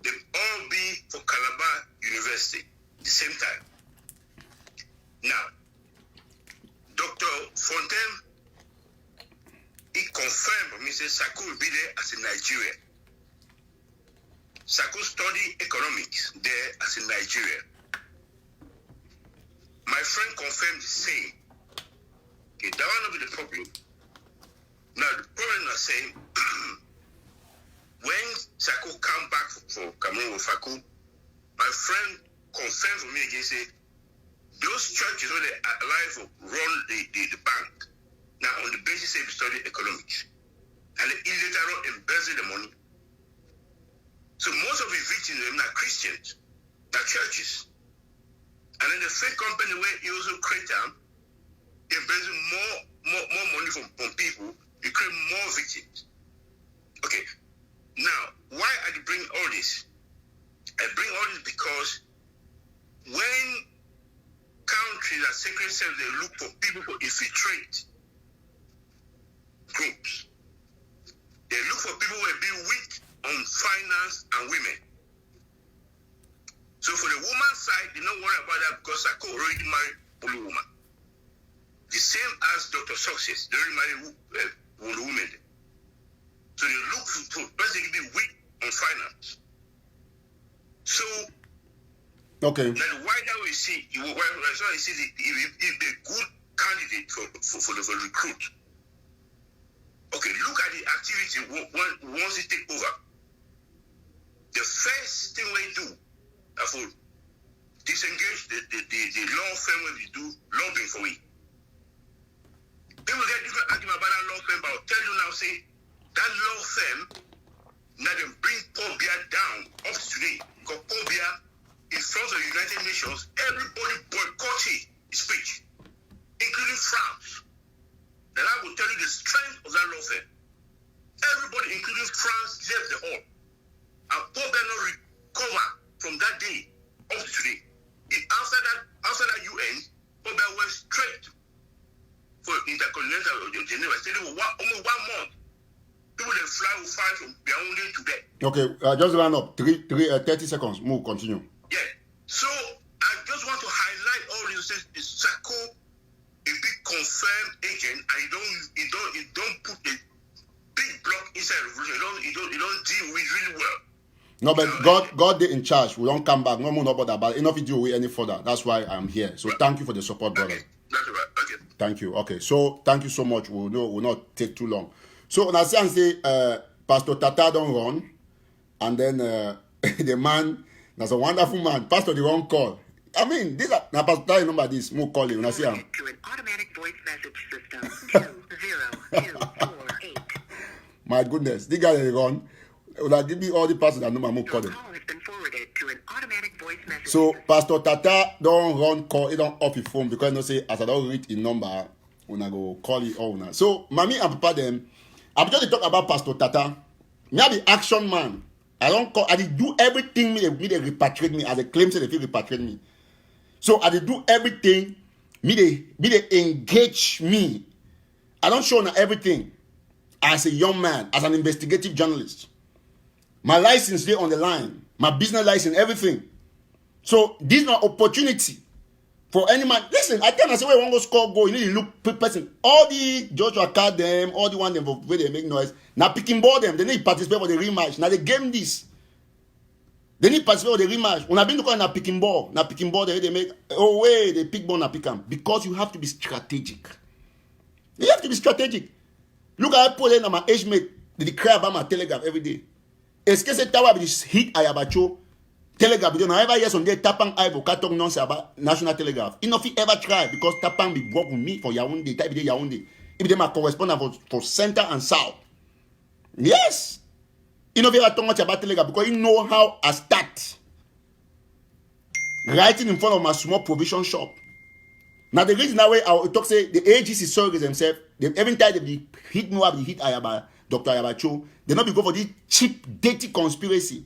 they all be for Calabar University at the same time. Now, Dr. Fontaine, he confirmed for me, say Sako will be there as in Nigeria. Sako study economics there as in Nigeria. My friend confirmed the same. Okay, that will not be the problem. Now, the problem is saying, when Sako come back for Cameroon with Faku, my friend confirmed for me again, say, those churches where they are alive run the bank. Now, on the basis they study economics. And they later on embezzle the money. So most of the victims are Christians, they're churches. And then the fake company where you also create them, they embezzle more money from people, you create more victims. Okay. Now, why I bring all this? I bring all this because when countries are sacred selves, they look for people to infiltrate groups. They look for people who are being weak on finance and women. So for the woman's side, they don't worry about that because Sako already married only woman. The same as Dr. Success, they already married only women. So they look to basically be weak on finance. So okay. now why that we see if the good candidate for the recruit. Okay, look at the activity once it take over. The first thing we do for disengage the law firm when we do lobbying for we. People get different argument about that law firm, but I'll tell you now, say that law firm now they bring Paul Biya down up to today. Because Paul Biya in front of the United Nations, everybody boycotted his speech, including France. And I will tell you the strength of that law firm. Everybody, including France, left the hall. And Paul Biya not recover from that day up to today. After that UN, Paul Biya went straight for Intercontinental Geneva. Stayed for almost 1 month. People they fly will fly from Yaoundé to there. Okay, just round up. 30 seconds. Move, continue. Yeah. So I just want to highlight all this. Is Sako a big confirmed agent, and you don't put a big block inside revolution. You don't deal with really well. No, but God did in charge. We don't come back. No more about it. Enough video any further. That's why I'm here. So thank you for the support, brother. Okay. That's right. Okay. Thank you. Okay, so thank you so much. We'll not take too long. So on a say Pastor Tata don't run, and then the man, that's a wonderful man. Pastor the wrong call. I mean, this now Pastor Tata remember this. More call you. When I see him. To an automatic voice message system 20248. My goodness, this guy they run. Will give me all the pastors that know my move call Your them. call has been forwarded to an automatic voice message So system. Pastor Tata don't run call. He don't off his phone because no say as I don't read his number, when I go call it all now. So mommy and papa them. I'm just talk about Pastor Tata. Me I be action man. I don't call. I did do everything me they repatriate me as a claim say they feel repatriate me. So I did do everything. Me they engage me. I don't show now everything as a young man, as an investigative journalist. My license there on the line, my business license, everything. So this is an opportunity for any man. Listen, I tell myself, where you want to score goal, you need to look person. All the Joshua card them, all the one them where they make noise. Now picking ball them, they need to participate for the rematch. Now they game this. They need to participate for the rematch. When I've been looking at picking ball, they make they pick ball, now pick them. Because you have to be strategic. You have to be strategic. Look at Paul and my age mate, they cry about my telegraph every day. Est-ce que c'est tawa bi hit ayabacho telegraph you know ever hear some day tapang aibo talk nonsense about national telegraph. He not ever try because tapang be work with me for Yaoundé type de Yaoundé. If they my correspondent for center and south. Yes. He not ever talk much about telegraph because he know how I start writing in front of my small provision shop. Now the reason that way I talk say the AGC surrogates themselves, they every time they hit me up, they hit Ayaba, Dr. Ayabacho, they not be go for this cheap, dirty conspiracy.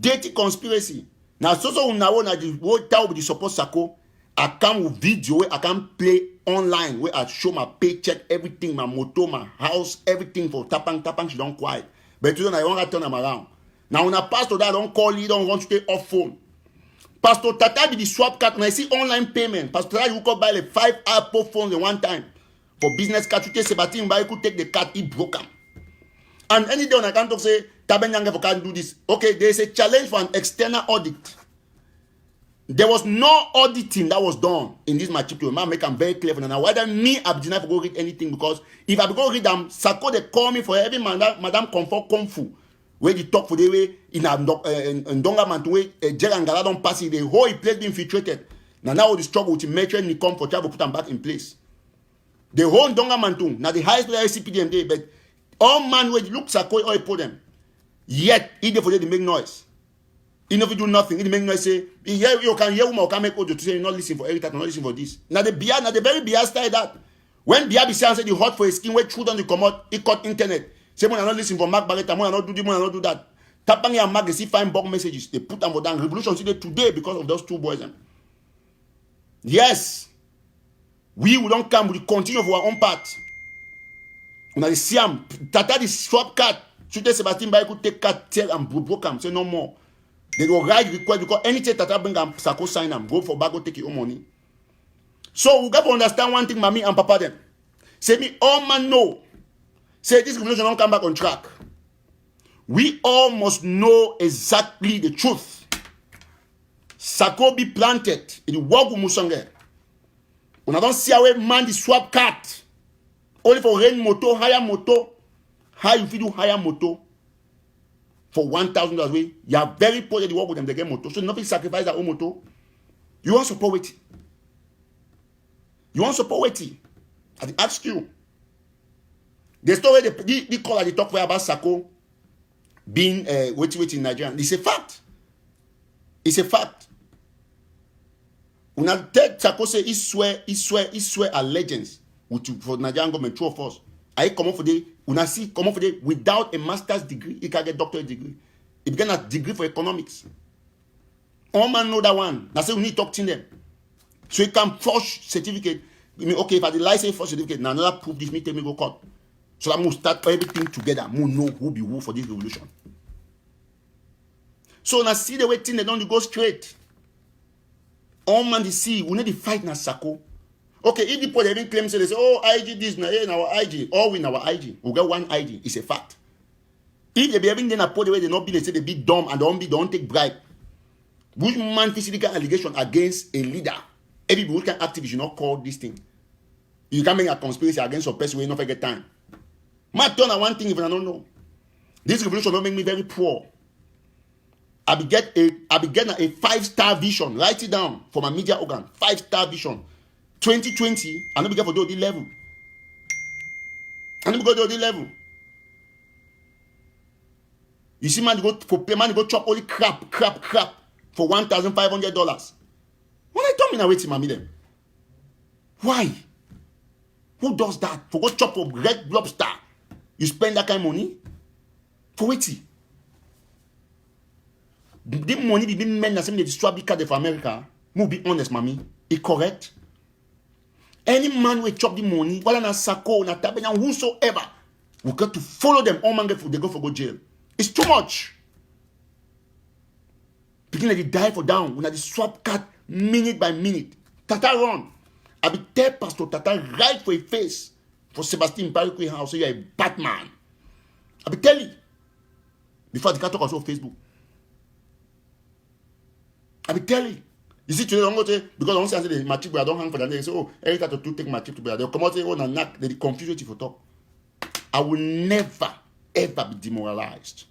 Dirty conspiracy. Now so now the what tell the support Sako, I come with video where I can play online where I show my paycheck, everything, my motor, my house, everything for tapang she don't quiet. But today I want to turn them around. Now when a pastor that don't call you, don't want to take off phone. Pastor Tata be the swap card. When I see online payment, Pastor Tata you could buy like 5 Apple phones in one time. For business card, you take Sebastian buy, could take the card, he broke them. And any day when I can't talk say, Tabenyange can't do this. Okay, there is a challenge for an external audit. There was no auditing that was done in this material. Man, make them very clear for now. Whether me, Abdina, go read anything, because if I go read them, Sako they call me for every Madame Comfort Kung Fu. Where they talk for the way in Donga man to way Jerangala don't pass it, the whole place being infiltrated. Now the struggle with Metro and Nikom for travel put them back in place. The whole Donga man too. Now the highest player CPDM day, but all man where look Sako or put them. Yet, either for them to make noise. He never do nothing. He make noise say, you can hear woman, can make audio to say, you not listen for everything, not listen for this. Now the beer, now the very beer style that. When beer be saying the hot for his skin, where true down the come out, he cut internet. Say, when I not listen for Mark Barrett, when I not do this, when I not do that. Tapang and Mark, they see fine bug messages. They put them for down. Revolution today because of those two boys. Yes. We will not come, we will continue for our own part. Now the Siam, Tata the swap card. Should Sebastian Baye could take card, tell and broke them, say no more. They go write request because anything that I bring them, Sako sign them, go for back, go take your own money. So we got to understand one thing, mommy and papa them. Say me, all man know. Say this revolution don't come back on track. We all must know exactly the truth. Sako be planted in the work with Musange. When I don't see how man the swap card. Only for rain moto, hire moto. How you feel hire moto? For $1,000 way, you are very poor at the work with them, they get motor. So nothing sacrifice their own motor. You want support it. You want support it. I ask you. The story the call at the talk about Sako being waiting in Nigeria. It's a fact. It's a fact. When I tell Sako say he swear allegiance for Nigerian government, true of us. I come up for the when I see come up for the without a master's degree, he can get doctorate degree. He began a degree for economics. All man know that one. That's why we need to talk to them. So he can forge certificate. I mean, okay, if I the license for certificate, now another proof this me tell me go court. So that we start everything together. We know who be who for this revolution. So now see the way thing they don't go straight. All man they see we need to fight na Sako. Okay, if the people even claim say they say, oh, IG this now, in our IG, all in our IG, we get one IG. It's a fact. If they be having then a put the way they not be, they say they be dumb and they don't take bribe. Which man physical allegation against a leader? Every can activist you not call this thing. You can make a conspiracy against a person who not forget time. My turn on one thing if I don't know. This revolution don't make me very poor. I be getting a 5-star vision. Write it down for my media organ. 5-star vision. 2020, I never get for the level. I never go to the level. You see, man, go chop only crap for $1,500. When I told me now, wait, mommy, them. Why? Who does that? For go chop a red lobster, you spend that kind of money for waiting. The money be men that say they destroy big card for America. Move be honest, mommy. It correct? Any man will chop the money, whether na Sako, na Tabenya, whosoever, we got to follow them. All man they go for go jail. It's too much. Beginning they die for down. When I swap card minute by minute. Tata run. I be tell Pastor Tata right for a face for Sebastian Barikwe house. So you're a Batman. I be tell you before the cat talk on Facebook. I be tell you. You see, today, don't go say, because I don't say my chip, I don't hang for that. They say, oh, every time to take my chip to bear. They'll come out and say, oh, na knock, they confuse you for talk. I will never, ever be demoralized.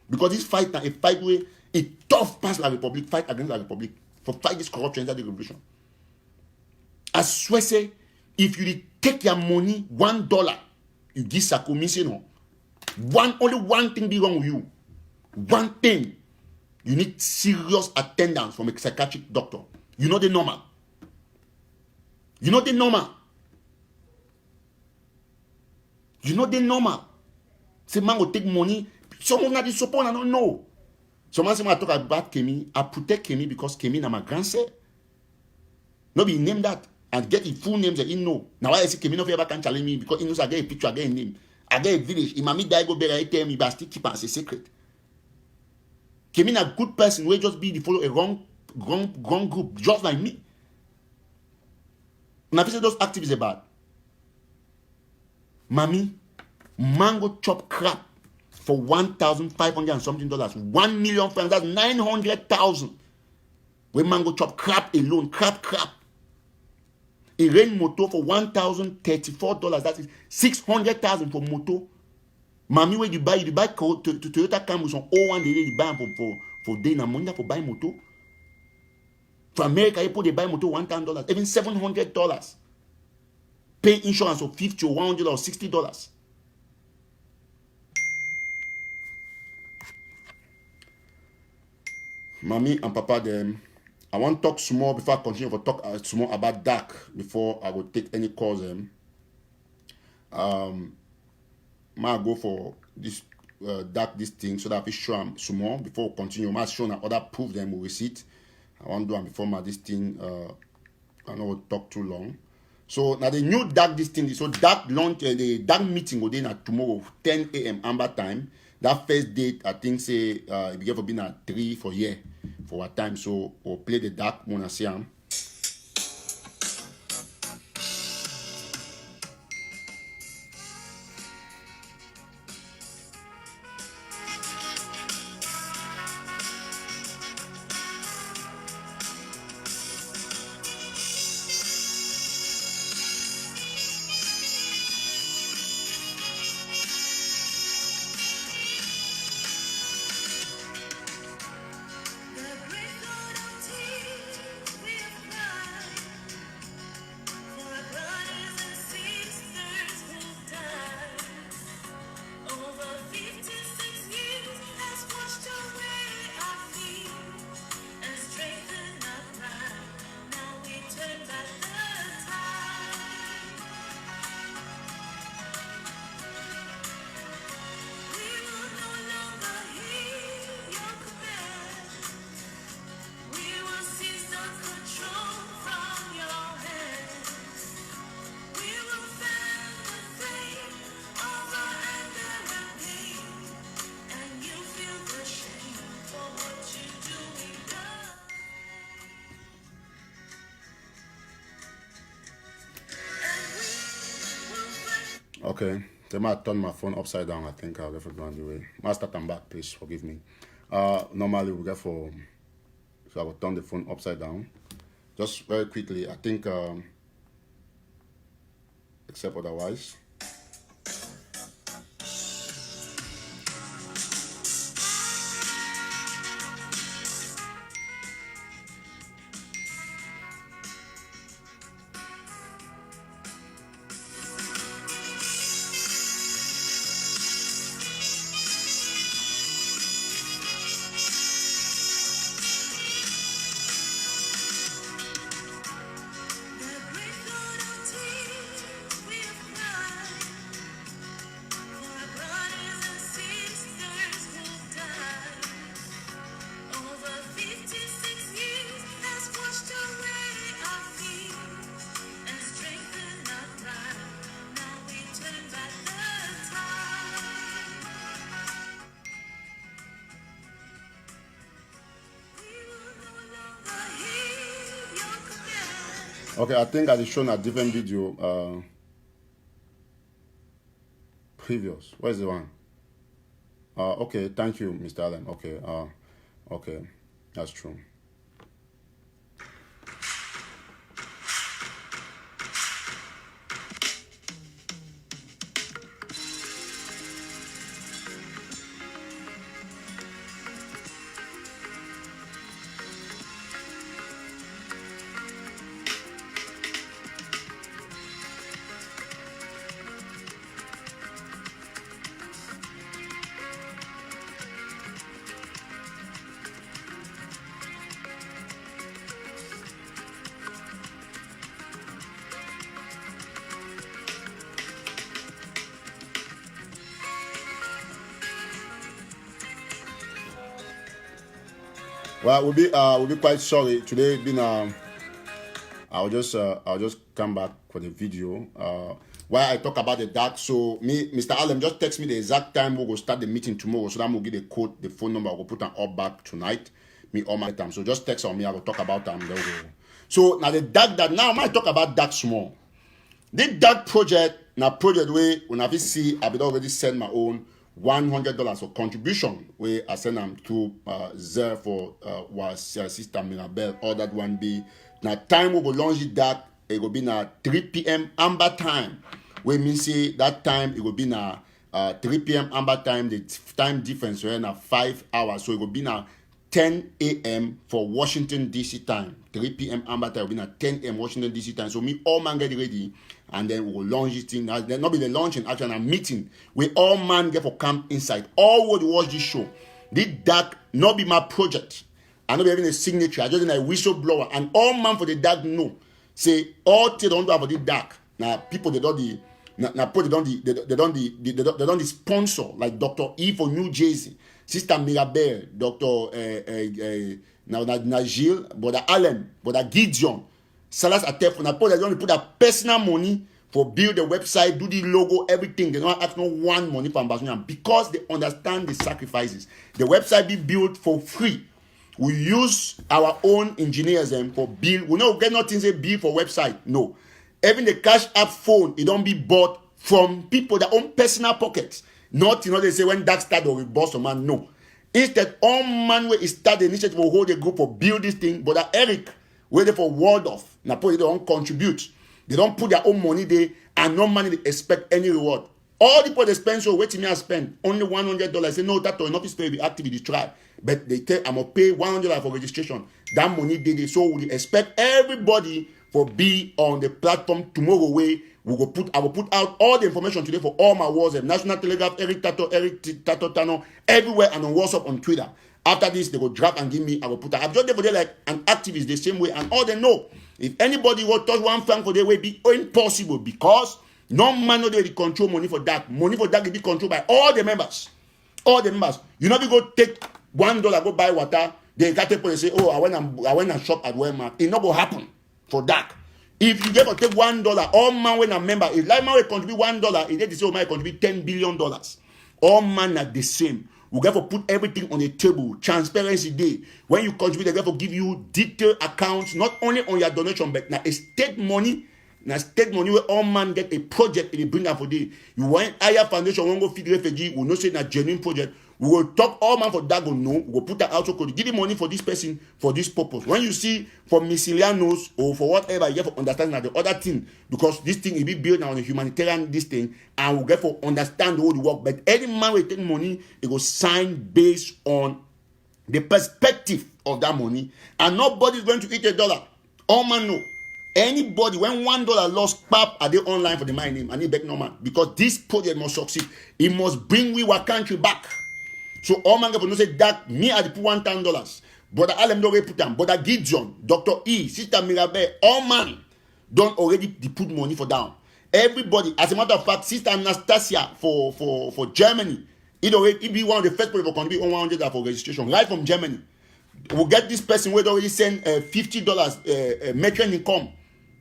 Because this fight now, a fight where a tough pass La Republic, fight against La Republic, for fight this corruption inside the revolution. I swear, say, if you take your money, $1, you give Sako, means, you know, only one thing be wrong with you. One thing. You need serious attendance from a psychiatric doctor. You know the normal. You know the normal. You know the normal. Say man will take money. Someone not support, I don't know. Someone say I talk about Kemi. I protect Kemi because Kemi na my grandson. Nobody name that and get the full names that he know. Now I see Kemi no ever can challenge me because he knows I get a picture, I get a name. I get a village. If mommy die go bury, tell me, but I still keep it as a secret. Came in a good person will just be the follow a wrong group, just like me. Now, if you say those activists are bad, mommy, mango chop crap for $1,500 and something dollars. 1 million francs, that's 900,000. When mango chop crap alone, crap. A rain motor for $1,034. That is 600,000 for motor. Mommy, when you buy Toyota Camry on 01, they buy for day na money for buy motor. For America, they buy motor $1,000, even $700. Pay insurance of $50 or $100 or $60. Mommy and Papa, them. I want to talk small before I continue to talk small about DAC before I will take any calls. I go for this DAC this thing so that I can show them small before we continue. I show them other proof them with receipt. I want to do them before this thing. I don't will talk too long. So now the new DAC this thing. So DAC launch the DAC meeting will be tomorrow 10 a.m. Amber time. That first date I think say it be for being at 3 for year for our time. So we'll play the DAC wanna see them. Okay, they might turn my phone upside down. I think I'll get for going anyway. Master, come back, please forgive me. Normally we get for, so I will turn the phone upside down. Just very quickly, I think, except otherwise. Okay, I think I shown a different video previous. Where's the one? Okay, thank you, Mr. Allen. Okay, okay, that's true. Well, we'll be quite sorry today. Been I'll just come back for the video. While I talk about the dark, so me, Mr. Allen, just text me the exact time we will start the meeting tomorrow, so that we'll get the code, the phone number. We'll put them up back tonight. Me all my time. So just text on me. I will talk about them. So now the dark that now I might talk about dark small. The dark project now project where when I see I will already send my own $100 for contribution where I send them to Zer for was Sister Mirabel. All that one be now time we will launch it dark. It will be now 3 p.m. Amber time. We mean say that time it will be now 3 p.m. Amber time. The time difference right now 5 hours. So it will be now 10 a.m. for Washington D.C. time. 3 p.m. Amber time will be now 10 a.m. Washington D.C. time. So me all man get ready and then we will launch this thing. Then not be the launching actually a meeting. We all man get for camp inside. All would watch this show. This dark not be my project. I not be having a signature. I just a whistleblower and all man for the dark know. Say all they don't do about the dark. Now people they don't the now they don't the sponsor like Dr. E for New Jersey, Sister Mirabel, Dr. Najil, Brother Allen, Brother Gideon, Salas Atef. Now they don't put a personal money for build the website, do the logo, everything. They don't ask no one money for ambassador because they understand the sacrifices. The website be built for free. We use our own engineers for build. We don't get nothing say build for website. No. Even the cash app phone, it don't be bought from people that own personal pockets. Not, they say when that start or we boss a man. No. Instead, all man where start the initiative will hold a group for build this thing. But Eric, waiting for word off. Now, they don't contribute. They don't put their own money there and no money they expect any reward. All the people they spend, so wait till me I spend only $100. Say no, that or not is to be activity try. But they tell I'm gonna pay $100 for registration. That money they so we expect everybody for be on the platform tomorrow. Way I will put out all the information today for all my WhatsApp, National Telegraph, Eric Tato Tano, everywhere and on WhatsApp, on Twitter. After this, they go drop and give me. I will put out. I'm just there for them like an activist the same way, and all they know. If anybody will touch $1 for their way, be impossible because no man no they control money for that. Money for that will be controlled by all the members. All the members. You know, we go take $1, go buy water. They got people and say, oh, I went and shop at Walmart. It not go happen for that. If you get to take $1, all man when a member, if like man will contribute $1, if they say, oh, man contribute $10 billion. All man are the same. We got to put everything on the table. Transparency day. When you contribute, they got to give you detailed accounts, not only on your donation, but now estate money. Now state money where all man get a project and they bring that for day. You want higher foundation, want go feed refugee, we not say that genuine project. We will talk all man for that go no. We will put that out so code. Give the money for this person for this purpose. When you see for miscellaneous or for whatever, you get for understanding that the other thing, because this thing will be built on a humanitarian this thing, and we get for understand all the work. But any man will take money, it will sign based on the perspective of that money, and nobody is going to eat $1. All man know. Anybody when $1 lost, pap are they online for the my name and they beg no man because this project must succeed. It must bring our country back. So all man go say that me I put $1,000. Brother Alem don't put them. Brother Gideon, Dr. E, Sister Mirabel, all man don't already put money for down. Everybody, as a matter of fact, Sister Anastasia for Germany, it be one of the first people to contribute $100 for registration right from Germany. We'll get this person who already send $50 metron income.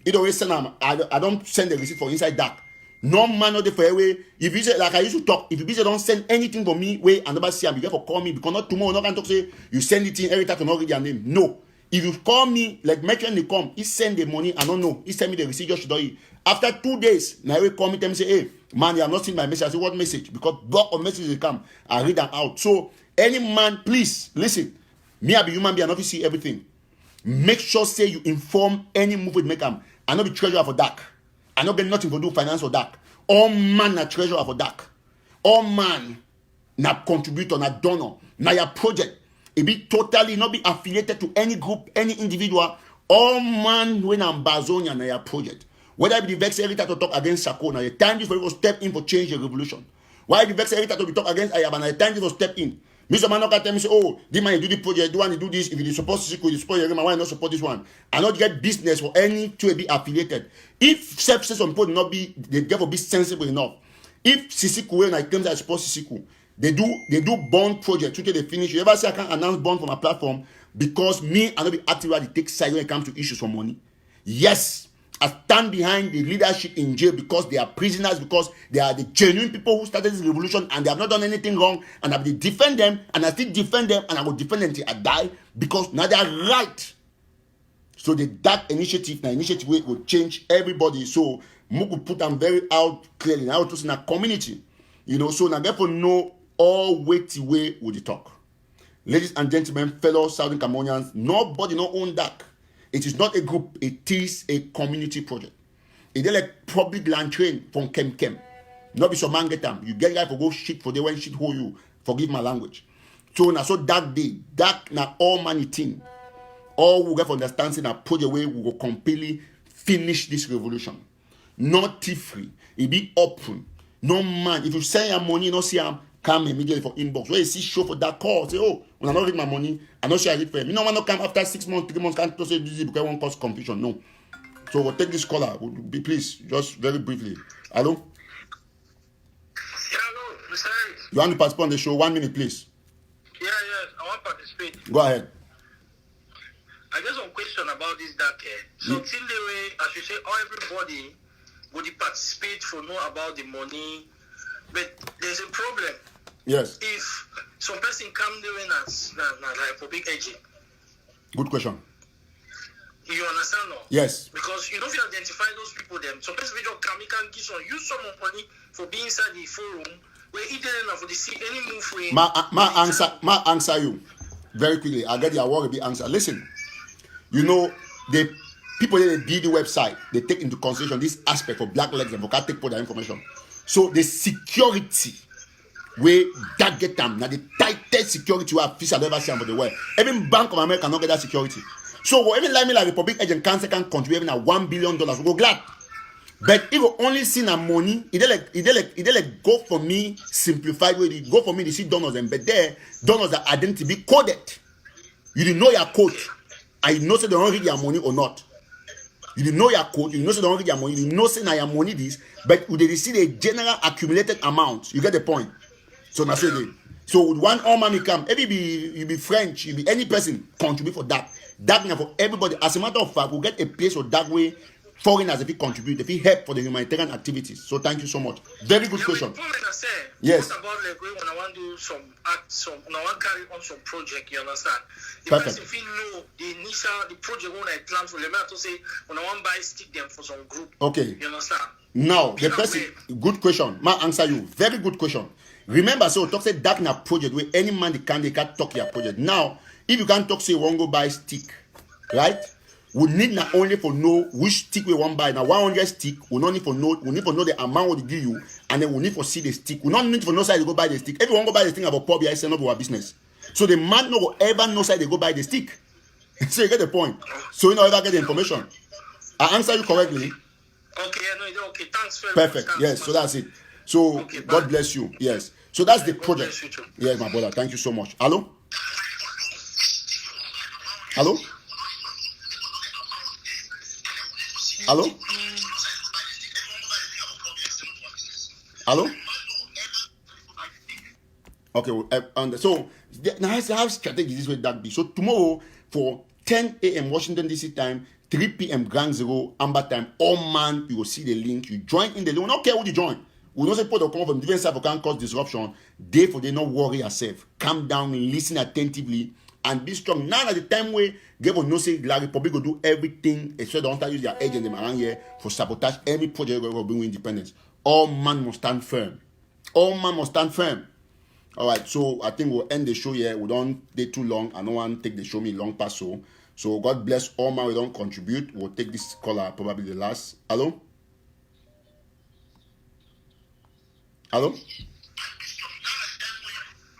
It always send them. I don't send the receipt for inside that. No man no dey for away. If you say like I used to talk, if you say don't send anything for me, wait and never see, I'm for call me because not tomorrow. Not can talk say you send it in every time to not read your name. No, if you call me like metron income, he send the money. I don't know. He send me the receipt just to after 2 days. Now he call me tell me say, hey man, you have not seen my message. I say what message? Because block of messages come. I read them out. So any man, please listen. Me I be human being, I not see everything. Make sure say you inform any move with make them. I not be treasurer for dark. I not get nothing to do finance for dark. All man na treasurer for dark. All man na contributor, na donor, na your project. It be totally not be affiliated to any group, any individual. All man when I'm Bazonia na your project. Whether it be vex every time to talk against Sako, na the time this for you to step in for change the revolution. Why the vex every time to be talk against Ayaba, na the time this to step in. Mr. Man can tell me say, oh, this man do the project, do one do this. If you support Sisiku, you support Yerima, why not support this one? And not get business for any to be affiliated. If some people not be, they therefore be sensible enough. If Sisiku and I claim that I support Sisiku, they do bond project until they finish. You ever say I can't announce bond from a platform because me I not be active at the take side when it comes to issues for money? Yes, stand behind the leadership in jail because they are prisoners, because they are the genuine people who started this revolution and they have not done anything wrong, and I will defend them, and I still defend them, and I will defend them till I die, because now they are right. So the dark initiative, the initiative will change everybody. So Mugu put them very out clearly. Now to in a community, so now therefore know all weighty way with the talk. Ladies and gentlemen, fellow Southern Cameroonians, nobody no own DAC. It is not a group, it is a community project. It is like public land train from Kem. Not be some man get them. You get guy for go shit for they when shit hold you. Forgive my language. So now so that day, that now all money thing. All we get for understanding that project way we will completely finish this revolution. Not free. It be open. No man. If you send your money, no see him. Come immediately for inbox. Where you see show for that call, say, oh, when I don't read my money, I don't share it for him. You know, when I come after 6 months, 3 months, can't say this because I won't cause confusion. No. So we'll take this caller. Please, just very briefly. Hello? Yeah, hello, Mr. Harris. You want to participate on the show? 1 minute, please. Yeah, I want to participate. Go ahead. I just one question about this dark hair. So till the way, as you say, everybody would participate for know about the money, but there's a problem. Yes. If some person come doing as like for big agent. Good question. You understand now? Yes. Because you know if you identify those people them, some person will come, you can give some use some money for being inside the forum where he didn't for the see any move for him. Ma answer you very quickly. I get your worry be answer. Listen, the people that build the website, they take into consideration this aspect of black legs and for take for their information. So the security where that get them now the tightest security we have fished ever seen for the world. Even Bank of America not get that security. So even like me like Republic Agent Council can contribute even $1 billion. We go glad. But if you only see the money, it like go for me simplified way. Go for me to see donors and but there donors are identity coded. You didn't know your code. I know say they don't read your money or not. You didn't know your code. You know say they don't read your money. You know say now your money this, but they receive a general accumulated amount. You get the point. So now say they. So with one all money come, you be French, you be any person contribute for that. That now for everybody. As a matter of fact, we'll get a place for that way. Foreigners if he contribute, if he help for the humanitarian activities. So thank you so much. Very good question. Yes. What about like when I want to do when I want to carry on some project, you understand? The Perfect. person if he know the project when I plan for them, I have to say when I want to buy stick them for some group. Okay. You understand? Now the person good question. Ma answer you. Very good question. Remember, so talk say that in a project where any man can talk your project. Now, if you can't talk say one go buy stick, right? We need not only for know which stick we want buy. Now 100 stick, we don't need for know. We need for know the amount we give you, and then we need for see the stick. We don't need for know side to go buy the stick. Everyone go buy the thing about Poppy, I say no our business. So the man no go ever know side they go buy the stick. So you get the point. So you know ever get the information. I answer you correctly. Okay, okay. Thanks very Perfect. much. Yes. So that's it. So okay, God bless you. Yes. So that's the God project. bless you too. Yes, my brother. Thank you so much. Hello. Hello. Hello? Hello? Okay, well, so now how strategic this way that be. So tomorrow for 10 a.m. Washington DC time, 3 p.m. Grand Zero Amber time, all man, you will see the link. You join in the link. We don't care who you join. We don't say put come from different side for can cause disruption. They not worry yourself. Calm down and listen attentively and be strong. Now at the time where give no say La Republic will do everything, except don't use their agent them around here for sabotage every project will bring independence. All man must stand firm. All man must stand firm. All right, so I think we'll end the show here. We don't stay too long. I don't want to take the show me long past so. So God bless all man we don't contribute. We'll take this caller probably the last. Hello? Hello?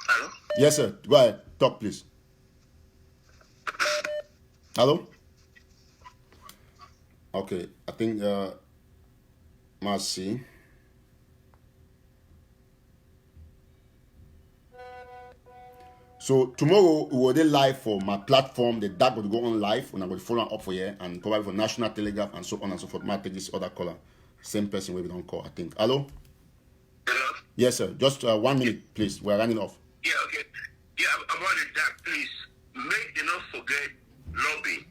Hello? Yes, sir. Go ahead. Talk, please. Hello? Okay, I think Marcy. So tomorrow we will be live for my platform. The DAC will go on live and I will follow up for here and probably for National Telegraph and so on and so forth. Might take this other caller. Same person we don't call, I think. Hello? Hello? Yes, sir. Just 1 minute, please. We're running off. Yeah, okay. Yeah, about the DAC, please. Make them not forget lobbying.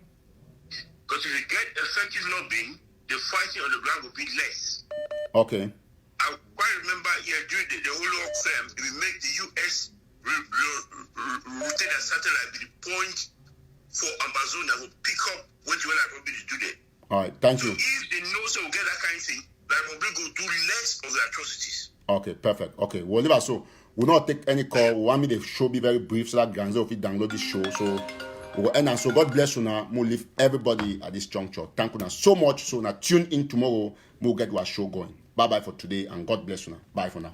Because if you get effective lobbying, the fighting on the ground will be less. Okay. I quite remember during the whole of we make the US rotate a satellite with the point for Amazon that will pick up what you want to do there. All right. Thank you. If they know so we'll get that kind of thing, that will go do less of the atrocities. Okay, perfect. Okay, we'll leave it so. We'll not take any call. We want me the show be very brief so that Ganze will download this show. So we'll end. And so God bless you now. We'll leave everybody at this juncture. Thank you now so much. So now tune in tomorrow. We'll get our show going. Bye bye for today and God bless you now. Bye for now.